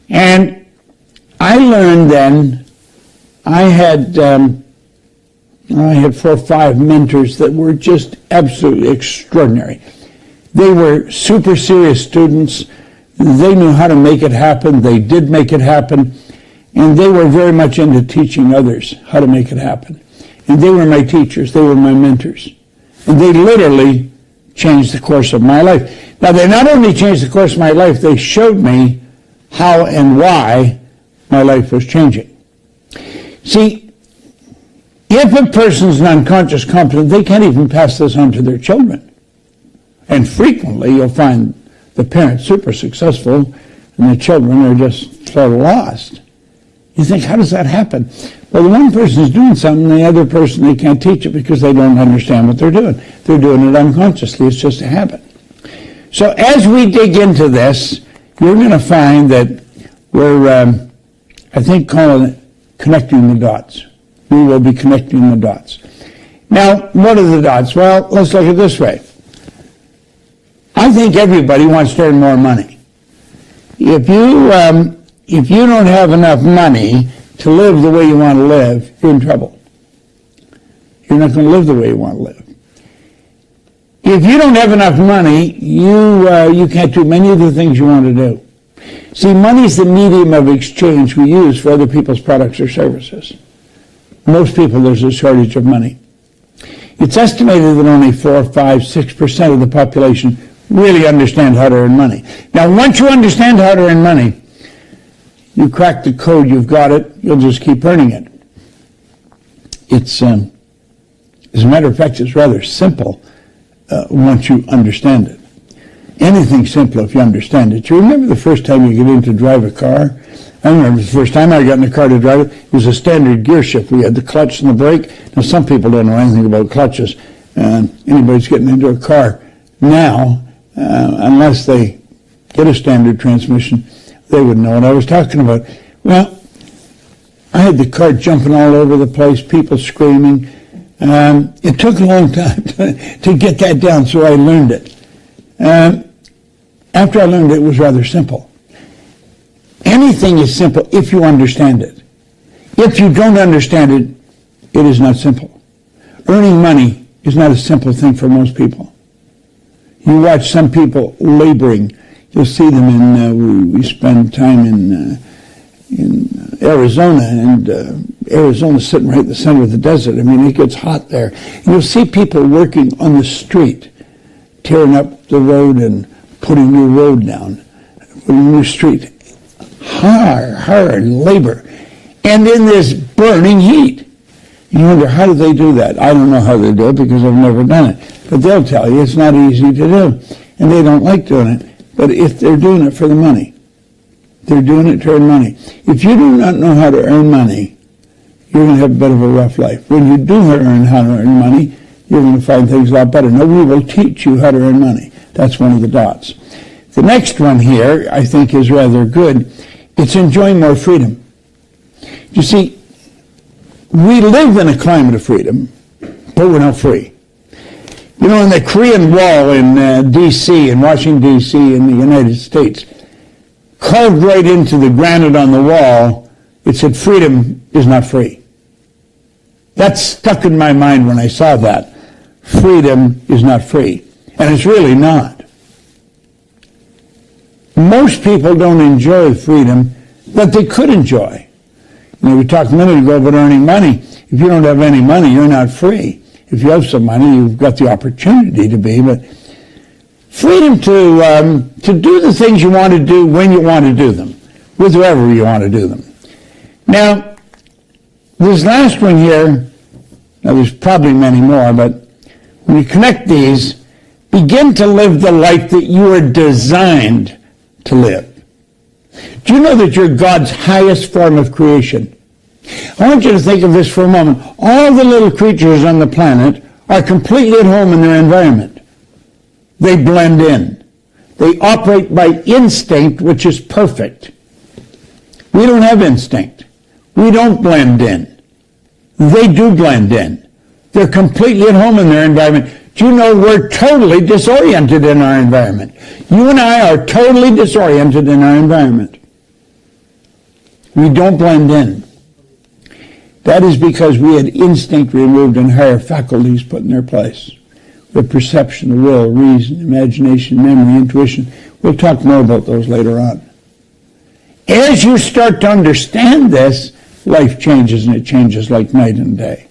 And I learned then, I had 4 or 5 mentors that were just absolutely extraordinary. They were super serious students. They knew how to make it happen. They did make it happen. And they were very much into teaching others how to make it happen. And they were my teachers. They were my mentors. And they literally changed the course of my life. Now, they not only changed the course of my life, they showed me how and why my life was changing. See, if a person's an unconscious competent, they can't even pass this on to their children. And frequently you'll find the parents super successful and the children are just sort of lost. You think, how does that happen? Well, the one person is doing something, the other person, they can't teach it because they don't understand what they're doing. They're doing it unconsciously. It's just a habit. So as we dig into this, you're going to find that we're, I think, calling it connecting the dots. We will be connecting the dots. Now, what are the dots? Well, let's look at it this way. I think everybody wants to earn more money. If you don't have enough money to live the way you want to live, you're in trouble. You're not going to live the way you want to live. If you don't have enough money, you can't do many of the things you want to do. See, money is the medium of exchange we use for other people's products or services. Most people, there's a shortage of money. It's estimated that only 4, 5, 6% of the population really understand how to earn money. Now, once you understand how to earn money, you crack the code, you've got it, you'll just keep earning it. It's, as a matter of fact, it's rather simple once you understand it. Anything's simple if you understand it. You remember the first time you get in to drive a car? I remember the first time I got in the car to drive it, it was a standard gear shift. We had the clutch and the brake. Now, some people don't know anything about clutches. Anybody's getting into a car now, unless they get a standard transmission, they would know what I was talking about. Well, I had the car jumping all over the place, people screaming. It took a long time to get that down, so I learned it. After I learned it, it was rather simple. Anything is simple if you understand it. If you don't understand it, it is not simple. Earning money is not a simple thing for most people. You watch some people laboring. You'll see them in, we spend time in Arizona, and Arizona's sitting right in the center of the desert. I mean, it gets hot there. And you'll see people working on the street, tearing up the road and putting new road down, putting new street. Hard labor. And in this burning heat. You wonder, how do they do that? I don't know how they do it because I've never done it. But they'll tell you it's not easy to do. And they don't like doing it. But if they're doing it for the money, they're doing it to earn money. If you do not know how to earn money, you're going to have a bit of a rough life. When you do learn how to earn money, you're going to find things a lot better. Nobody will teach you how to earn money. That's one of the dots. The next one here, I think, is rather good. It's enjoying more freedom. You see, we live in a climate of freedom, but we're not free. You know, in the Korean Wall in D.C., in Washington, D.C., in the United States, carved right into the granite on the wall, it said, freedom is not free. That stuck in my mind when I saw that. Freedom is not free. And it's really not. Most people don't enjoy freedom that they could enjoy. You know, we talked a minute ago about earning money. If you don't have any money, you're not free. If you have some money, you've got the opportunity to be. But freedom to do the things you want to do when you want to do them, with whoever you want to do them. Now, this last one here, now there's probably many more, but when you connect these, begin to live the life that you are designed to live. Do you know that you're God's highest form of creation? I want you to think of this for a moment. All the little creatures on the planet are completely at home in their environment. They blend in. They operate by instinct, which is perfect. We don't have instinct. We don't blend in. They do blend in. They're completely at home in their environment. Do you know we're totally disoriented in our environment? You and I are totally disoriented in our environment. We don't blend in. That is because we had instinct removed and higher faculties put in their place. The perception, the will, reason, imagination, memory, intuition. We'll talk more about those later on. As you start to understand this, life changes, and it changes like night and day.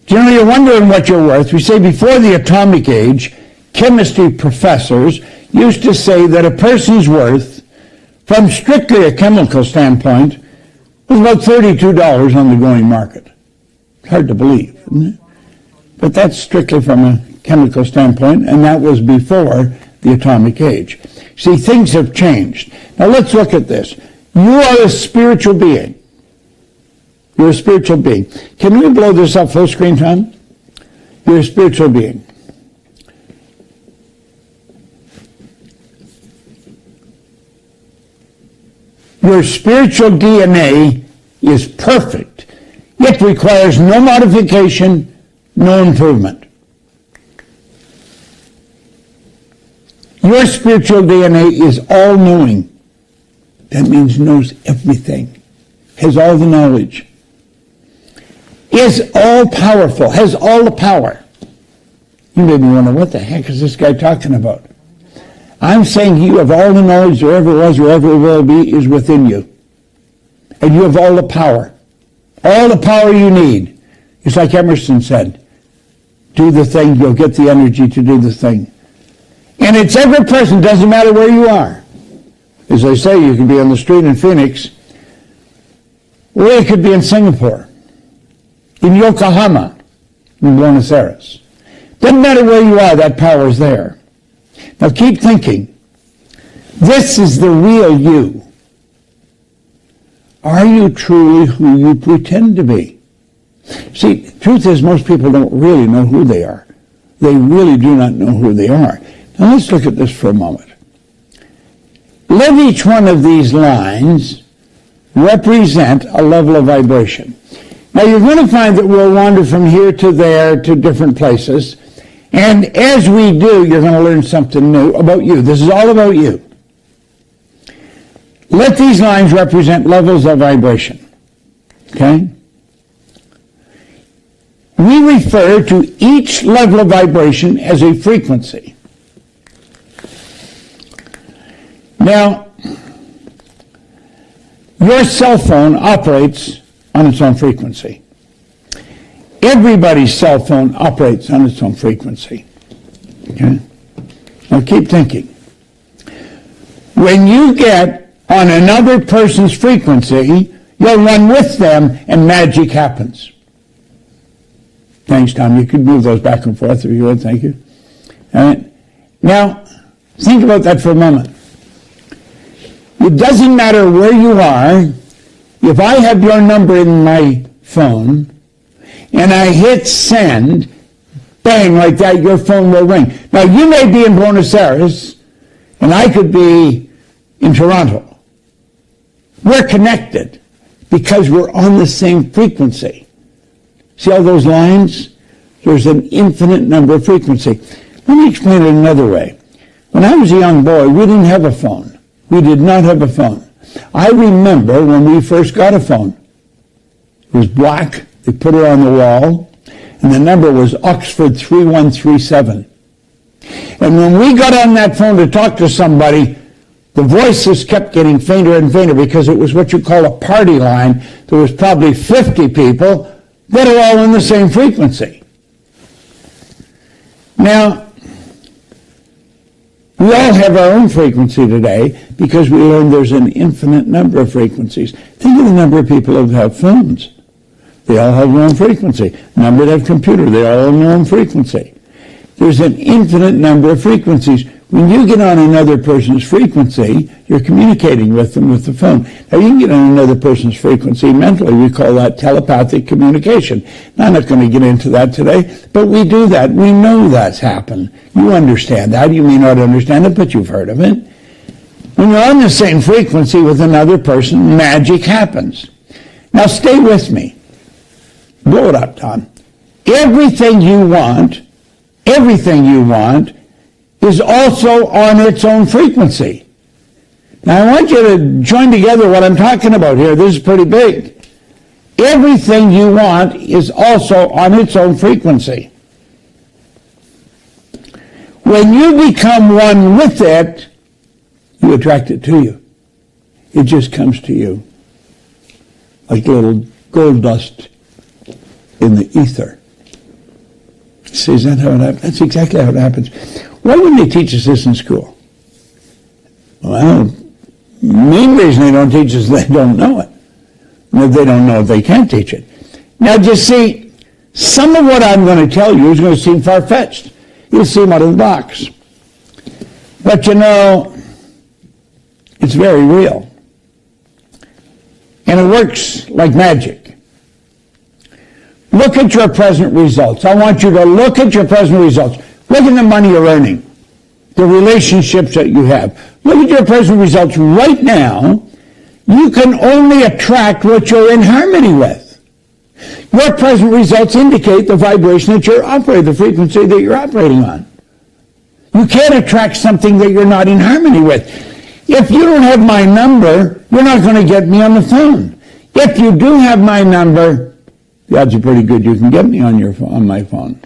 Do you know, you're wondering what you're worth. We say before the atomic age, chemistry professors used to say that a person's worth, from strictly a chemical standpoint, was about $32 on the going market. Hard to believe, isn't it? But that's strictly from a chemical standpoint, and that was before the atomic age. See, things have changed. Now let's look at this. You are a spiritual being. You're a spiritual being. Can we blow this up full screen, Tom? You're a spiritual being. Your spiritual DNA is perfect. It requires no modification, no improvement. Your spiritual DNA is all-knowing. That means knows everything, has all the knowledge, is all-powerful, has all the power. You may be wondering, what the heck is this guy talking about? I'm saying you have all the knowledge there ever was or ever will be is within you. And you have all the power. All the power you need. It's like Emerson said, do the thing, you'll get the energy to do the thing. And it's ever present, doesn't matter where you are. As I say, you could be on the street in Phoenix, or you could be in Singapore, in Yokohama, in Buenos Aires. Doesn't matter where you are, that power is there. Now keep thinking. This is the real you. Are you truly who you pretend to be? See, the truth is most people don't really know who they are. They really do not know who they are. Now let's look at this for a moment. Let each one of these lines represent a level of vibration. Now you're going to find that we'll wander from here to there to different places. And as we do, you're going to learn something new about you. This is all about you. Let these lines represent levels of vibration. Okay? We refer to each level of vibration as a frequency. Now, your cell phone operates on its own frequency. Everybody's cell phone operates on its own frequency. Okay? Now keep thinking. When you get on another person's frequency, you'll run with them and magic happens. Thanks, Tom. You could move those back and forth if you would. Thank you. All right. Now, think about that for a moment. It doesn't matter where you are. If I have your number in my phone and I hit send, bang, like that, your phone will ring. Now, you may be in Buenos Aires and I could be in Toronto. We're connected because we're on the same frequency. See all those lines? There's an infinite number of frequencies. Let me explain it another way. When I was a young boy, we didn't have a phone. We did not have a phone. I remember when we first got a phone. It was black. They put it on the wall. And the number was Oxford 3137. And when we got on that phone to talk to somebody, the voices kept getting fainter and fainter because it was what you call a party line. There was probably 50 people that are all in the same frequency. Now, we all have our own frequency today because we learned there's an infinite number of frequencies. Think of the number of people who have phones. They all have their own frequency. Number that have computer, they all have their own frequency. There's an infinite number of frequencies. When you get on another person's frequency, you're communicating with them with the phone. Now, you can get on another person's frequency mentally. We call that telepathic communication. Now, I'm not going to get into that today, but we do that. We know that's happened. You understand that. You may not understand it, but you've heard of it. When you're on the same frequency with another person, magic happens. Now, stay with me. Blow it up, Tom. Everything you want is also on its own frequency. Now, I want you to join together what I'm talking about here. This is pretty big. Everything you want is also on its own frequency. When you become one with it, you attract it to you. It just comes to you like little gold dust in the ether. See, is that how it happens? That's exactly how it happens. Why wouldn't they teach us this in school? Well, the main reason they don't teach us is they don't know it. And if they don't know it, they can't teach it. Now, just see, some of what I'm going to tell you is going to seem far-fetched. You'll seem out of the box. But you know, it's very real. And it works like magic. Look at your present results. I want you to look at your present results. Look at the money you're earning, the relationships that you have. Look at your present results right now. You can only attract what you're in harmony with. Your present results indicate the vibration that you're operating, the frequency that you're operating on. You can't attract something that you're not in harmony with. If you don't have my number, you're not going to get me on the phone. If you do have my number, the odds are pretty good you can get me on my phone.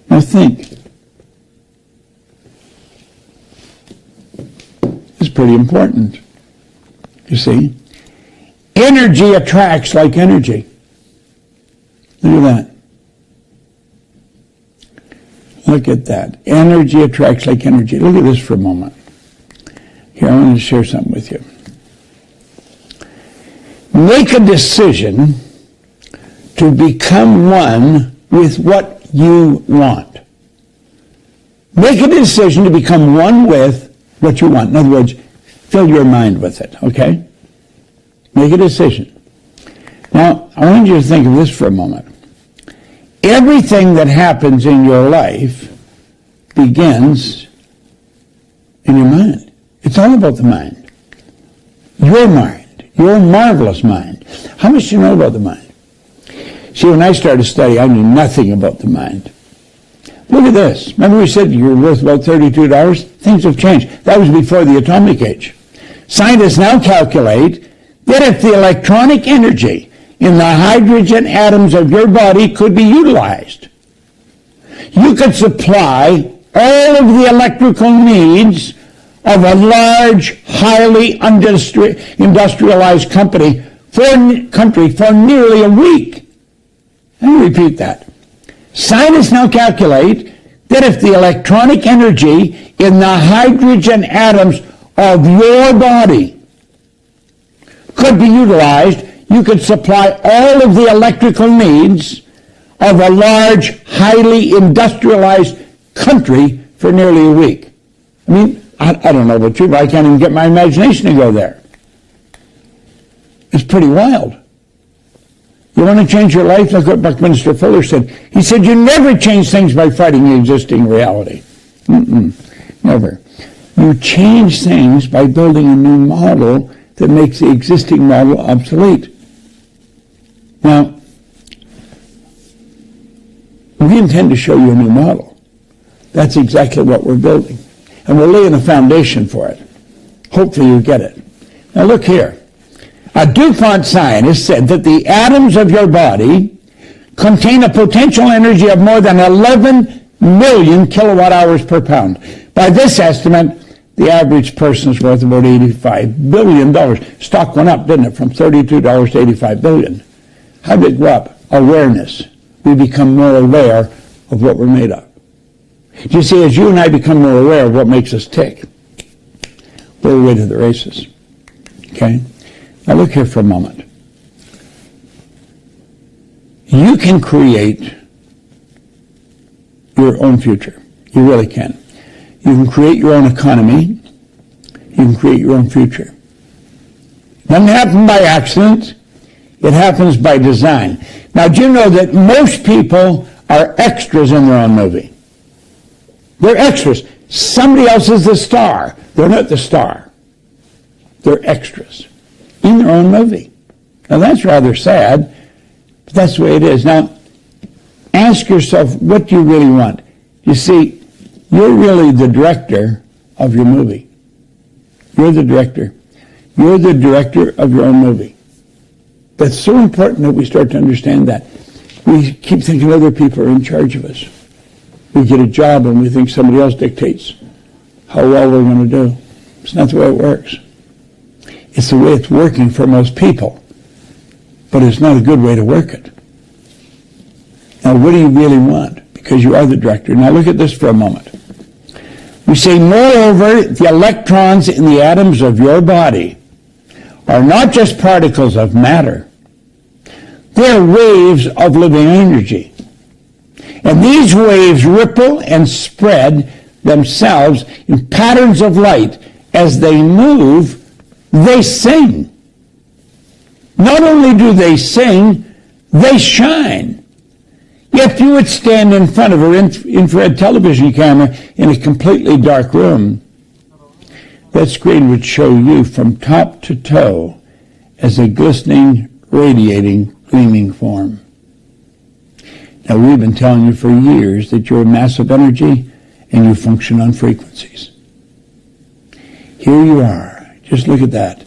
Now think. It's pretty important. You see? Energy attracts like energy. Look at that. Look at that. Energy attracts like energy. Look at this for a moment. Here, I want to share something with you. Make a decision to become one with what you want. Make a decision to become one with what you want. In other words, fill your mind with it, okay? Make a decision. Now, I want you to think of this for a moment. Everything that happens in your life begins in your mind. It's all about the mind. Your mind. Your marvelous mind. How much do you know about the mind? See, when I started studying, I knew nothing about the mind. Look at this. Remember we said you were worth about $32? Things have changed. That was before the atomic age. Scientists now calculate that if the electronic energy in the hydrogen atoms of your body could be utilized, you could supply all of the electrical needs of a large, highly industrialized country for nearly a week. Let me repeat that. Scientists now calculate that if the electronic energy in the hydrogen atoms of your body could be utilized, you could supply all of the electrical needs of a large, highly industrialized country for nearly a week. I mean, I don't know about you, but I can't even get my imagination to go there. It's pretty wild. You want to change your life? Look what Buckminster Fuller said. He said, you never change things by fighting the existing reality. Never. You change things by building a new model that makes the existing model obsolete. Now, we intend to show you a new model. That's exactly what we're building. And we're laying a foundation for it. Hopefully you get it. Now look here. A DuPont scientist said that the atoms of your body contain a potential energy of more than 11 million kilowatt hours per pound. By this estimate, the average person is worth about $85 billion. Stock went up, didn't it, from $32 to $85 billion. How did it go up? Awareness. We become more aware of what we're made of. You see, as you and I become more aware of what makes us tick, we're away to the races. Okay? Now look here for a moment. You can create your own future. You really can. You can create your own economy. You can create your own future. It doesn't happen by accident. It happens by design. Now, do you know that most people are extras in their own movie? They're extras. Somebody else is the star. They're not the star. They're extras in their own movie. Now, that's rather sad, but that's the way it is. Now, ask yourself, what do you really want? You see, you're really the director of your movie. You're the director. You're the director of your own movie. That's so important that we start to understand that. We keep thinking other people are in charge of us. We get a job and we think somebody else dictates how well we're going to do. It's not the way it works. It's the way it's working for most people, but it's not a good way to work it. Now, what do you really want? Because you are the director. Now, look at this for a moment. We say, moreover, the electrons in the atoms of your body are not just particles of matter. They're waves of living energy. And these waves ripple and spread themselves in patterns of light. As they move, they sing. Not only do they sing, they shine. If you would stand in front of an infrared television camera in a completely dark room, that screen would show you from top to toe as a glistening, radiating, gleaming form. Now, we've been telling you for years that you're a mass of energy and you function on frequencies. Here you are. Just look at that.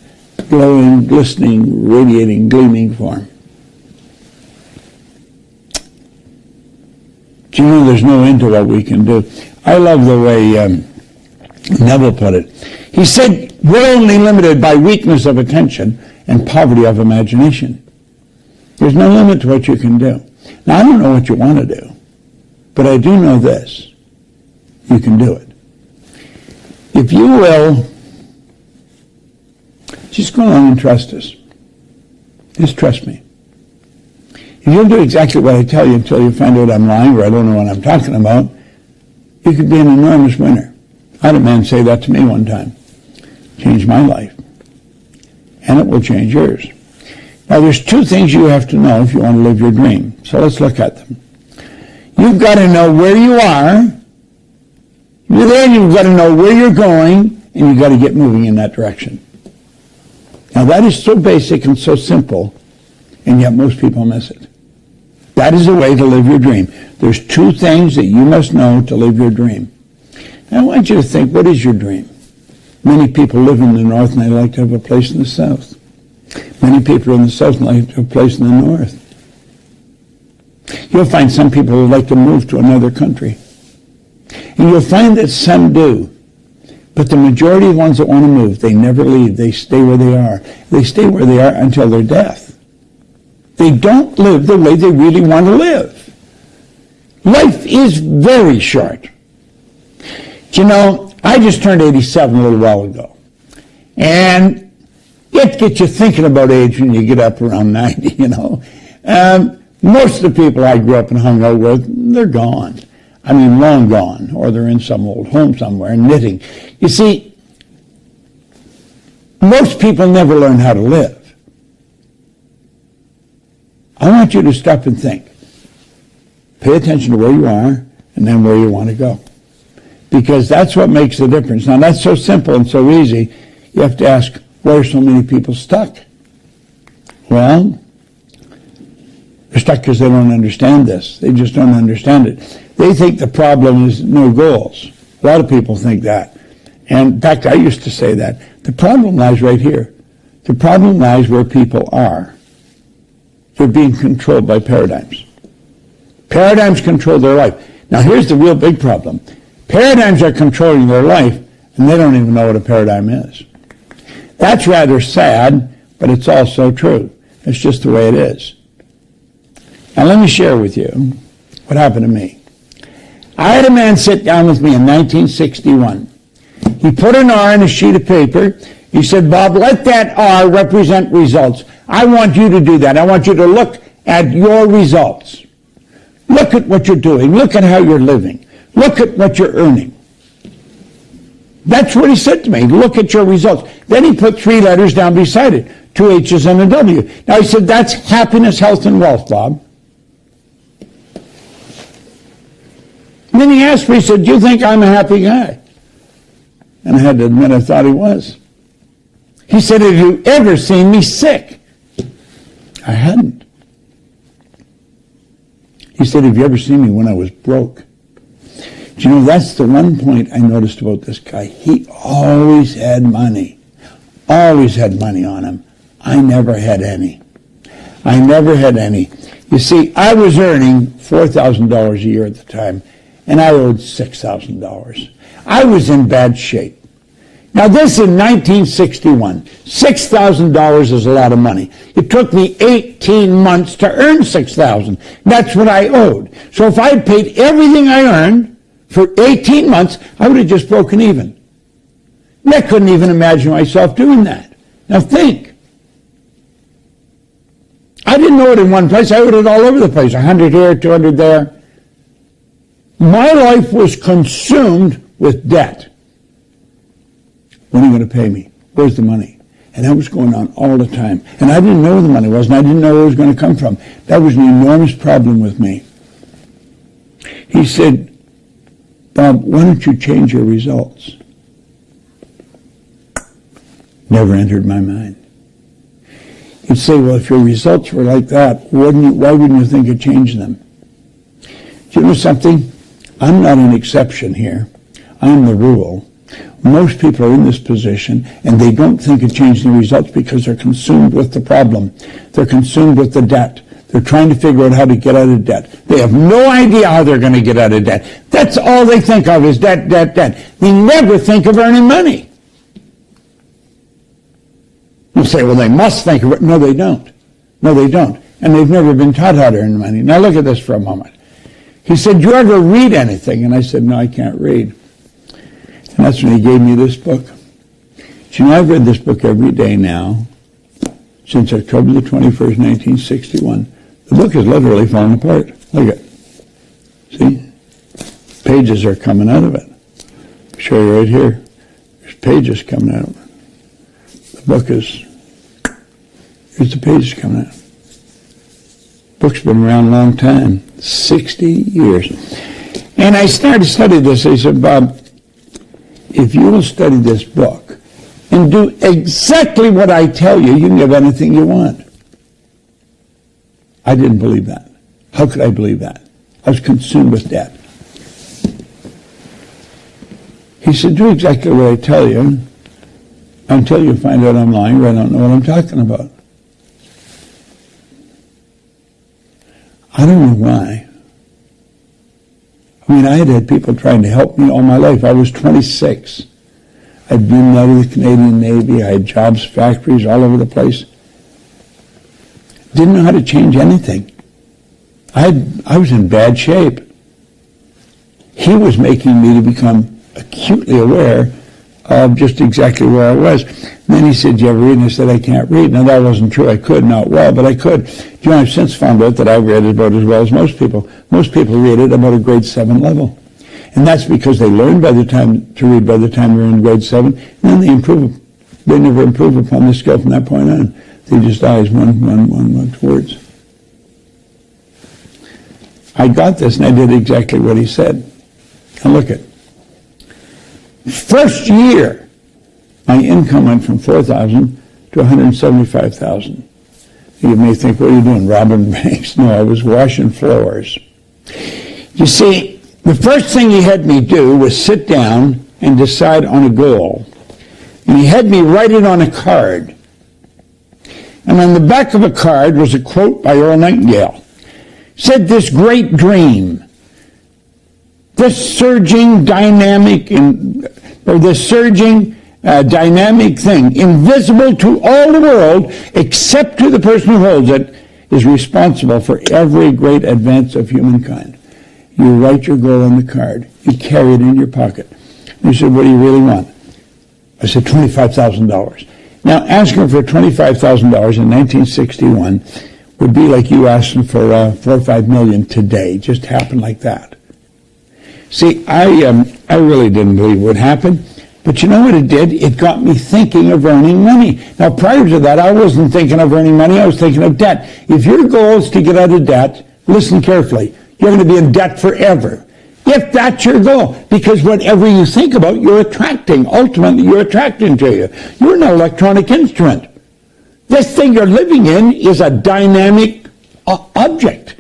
Glowing, glistening, radiating, gleaming form. Do you know there's no end to what we can do? I love the way Neville put it. He said, we're only limited by weakness of attention and poverty of imagination. There's no limit to what you can do. Now, I don't know what you want to do, but I do know this. You can do it. If you will, just go along and trust us. Just trust me. If you'll do exactly what I tell you until you find out I'm lying or I don't know what I'm talking about, you could be an enormous winner. I had a man say that to me one time. Changed my life. And it will change yours. Now, there's two things you have to know if you want to live your dream. So let's look at them. You've got to know where you are. Then you've got to know where you're going, and you've got to get moving in that direction. Now, that is so basic and so simple, and yet most people miss it. That is a way to live your dream. There's two things that you must know to live your dream. Now, I want you to think, what is your dream? Many people live in the north, and they like to have a place in the south. Many people in the south like to have a place in the north. You'll find some people who like to move to another country. And you'll find that some do. But the majority of the ones that want to move, they never leave. They stay where they are. They stay where they are until their death. They don't live the way they really want to live. Life is very short. You know, I just turned 87 a little while ago. And it gets you thinking about age when you get up around 90, you know. Most of the people I grew up and hung out with, they're gone. I mean, long gone, or they're in some old home somewhere knitting. You see, most people never learn how to live. I want you to stop and think. Pay attention to where you are and then where you want to go. Because that's what makes the difference. Now, that's so simple and so easy. You have to ask, why are so many people stuck? Well, they're stuck because they don't understand this. They just don't understand it. They think the problem is no goals. A lot of people think that. And in fact, I used to say that. The problem lies right here. The problem lies where people are. They're being controlled by paradigms. Paradigms control their life. Now, here's the real big problem. Paradigms are controlling their life, and they don't even know what a paradigm is. That's rather sad, but it's also true. It's just the way it is. Now, let me share with you what happened to me. I had a man sit down with me in 1961. He put an R on a sheet of paper. He said, Bob, let that R represent results. I want you to do that. I want you to look at your results. Look at what you're doing. Look at how you're living. Look at what you're earning. That's what he said to me. Look at your results. Then he put 3 letters down beside it, 2 H's and a W. Now he said, that's happiness, health, and wealth, Bob. And then he asked me, he said, do you think I'm a happy guy? And I had to admit I thought he was. He said, have you ever seen me sick? I hadn't. He said, have you ever seen me when I was broke? Do you know, that's the one point I noticed about this guy. He always had money. Always had money on him. I never had any. I never had any. You see, I was earning $4,000 a year at the time, and I owed $6,000. I was in bad shape. Now, this in 1961. $6,000 is a lot of money. It took me 18 months to earn $6,000. That's what I owed. So if I had paid everything I earned for 18 months, I would have just broken even. And I couldn't even imagine myself doing that. Now think. I didn't owe it in one place. I owed it all over the place. 100 here, 200 there. My life was consumed with debt. When are you going to pay me? Where's the money? And that was going on all the time. And I didn't know where the money was, and I didn't know where it was going to come from. That was an enormous problem with me. He said, Bob, why don't you change your results? Never entered my mind. He'd say, well, if your results were like that, why wouldn't you think of changing them? Do you know something? I'm not an exception here. I'm the rule. Most people are in this position, and they don't think of changing the results because they're consumed with the problem. They're consumed with the debt. They're trying to figure out how to get out of debt. They have no idea how they're going to get out of debt. That's all they think of is debt, debt, debt. They never think of earning money. You say, well, they must think of it. No, they don't. No, they don't. And they've never been taught how to earn money. Now look at this for a moment. He said, do you ever read anything? And I said, no, I can't read. And that's when he gave me this book. Do you know, I've read this book every day now since October the 21st, 1961. The book is literally falling apart. Look at it. See? Pages are coming out of it. I'll show you right here. There's pages coming out of it. The book is, here's the pages coming out. The book's been around a long time, 60 years. And I started to study this. I said, Bob, if you will study this book and do exactly what I tell you, you can have anything you want. I didn't believe that. How could I believe that? I was consumed with debt. He said, do exactly what I tell you until you find out I'm lying or I don't know what I'm talking about. I don't know why. I mean, I had people trying to help me all my life. I was 26. I'd been out of the Canadian Navy. I had jobs, factories all over the place. Didn't know how to change anything. I was in bad shape. He was making me to become acutely aware of just exactly where I was. And then he said, do you ever read? And I said, I can't read. Now, that wasn't true. I could, not well, but I could. Do you know, I've since found out that I read it about as well as most people. Most people read it about a grade 7 level. And that's because they learn by the time to read by the time they're in grade 7, and then they never improve upon the skill from that point on. They just die as one words. I got this and I did exactly what he said. And look at first year, my income went from $4,000 to $175,000. You may think, what are you doing, robbing banks? No, I was washing floors. You see, the first thing he had me do was sit down and decide on a goal. And he had me write it on a card. And on the back of a card was a quote by Earl Nightingale. It said, this great dream, this surging dynamic dynamic thing, invisible to all the world except to the person who holds it, is responsible for every great advance of humankind. You write your goal on the card. You carry it in your pocket. You said, what do you really want? I said, $25,000. Now, asking for $25,000 in 1961 would be like you asking for $4 or $5 million today. It just happened like that. See, I really didn't believe it would happen. But you know what it did? It got me thinking of earning money. Now, prior to that, I wasn't thinking of earning money. I was thinking of debt. If your goal is to get out of debt, listen carefully. You're going to be in debt forever. If that's your goal. Because whatever you think about, you're attracting. Ultimately, you're attracting to you. You're an electronic instrument. This thing you're living in is a dynamic object.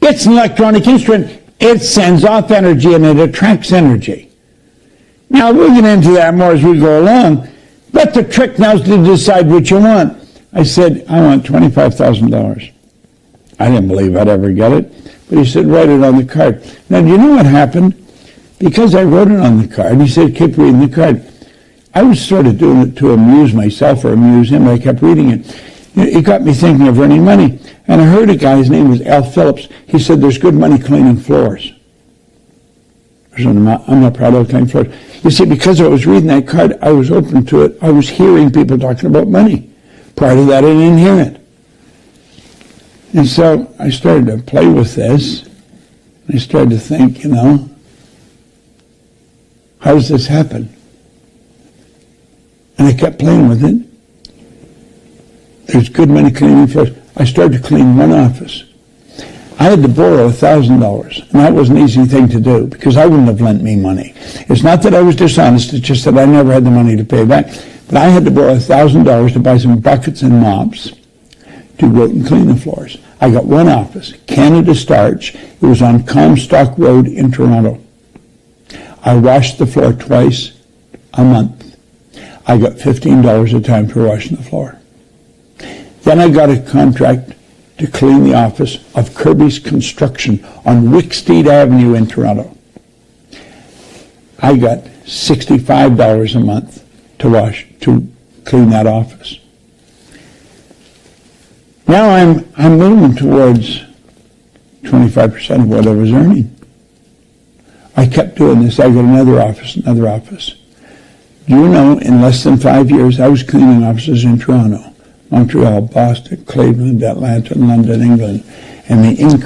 It's an electronic instrument. It sends off energy and it attracts energy. Now, we'll get into that more as we go along. But the trick now is to decide what you want. I said, I want $25,000. I didn't believe I'd ever get it. But he said, write it on the card. Now, do you know what happened? Because I wrote it on the card, he said, keep reading the card. I was sort of doing it to amuse myself or amuse him. I kept reading it. It got me thinking of earning money. And I heard a guy, his name was Al Phillips. He said, there's good money cleaning floors. I'm not proud of cleaning floors. You see, because I was reading that card, I was open to it. I was hearing people talking about money. Prior to that, I didn't hear it. And so I started to play with this. I started to think, how does this happen? And I kept playing with it. There's good money cleaning floors. I started to clean one office. I had to borrow $1,000, and that was an easy thing to do because I wouldn't have lent me money. It's not that I was dishonest, it's just that I never had the money to pay back. But I had to borrow $1,000 to buy some buckets and mops to go out and clean the floors. I got one office, Canada Starch. It was on Comstock Road in Toronto. I washed the floor twice a month. I got $15 a time for washing the floor. Then I got a contract to clean the office of Kirby's Construction on Wicksteed Avenue in Toronto. I got $65 a month to clean that office. Now I'm moving towards 25% of what I was earning. I kept doing this. I got another office. You know, in less than 5 years, I was cleaning offices in Toronto, Montreal, Boston, Cleveland, Atlanta, London, England, and the income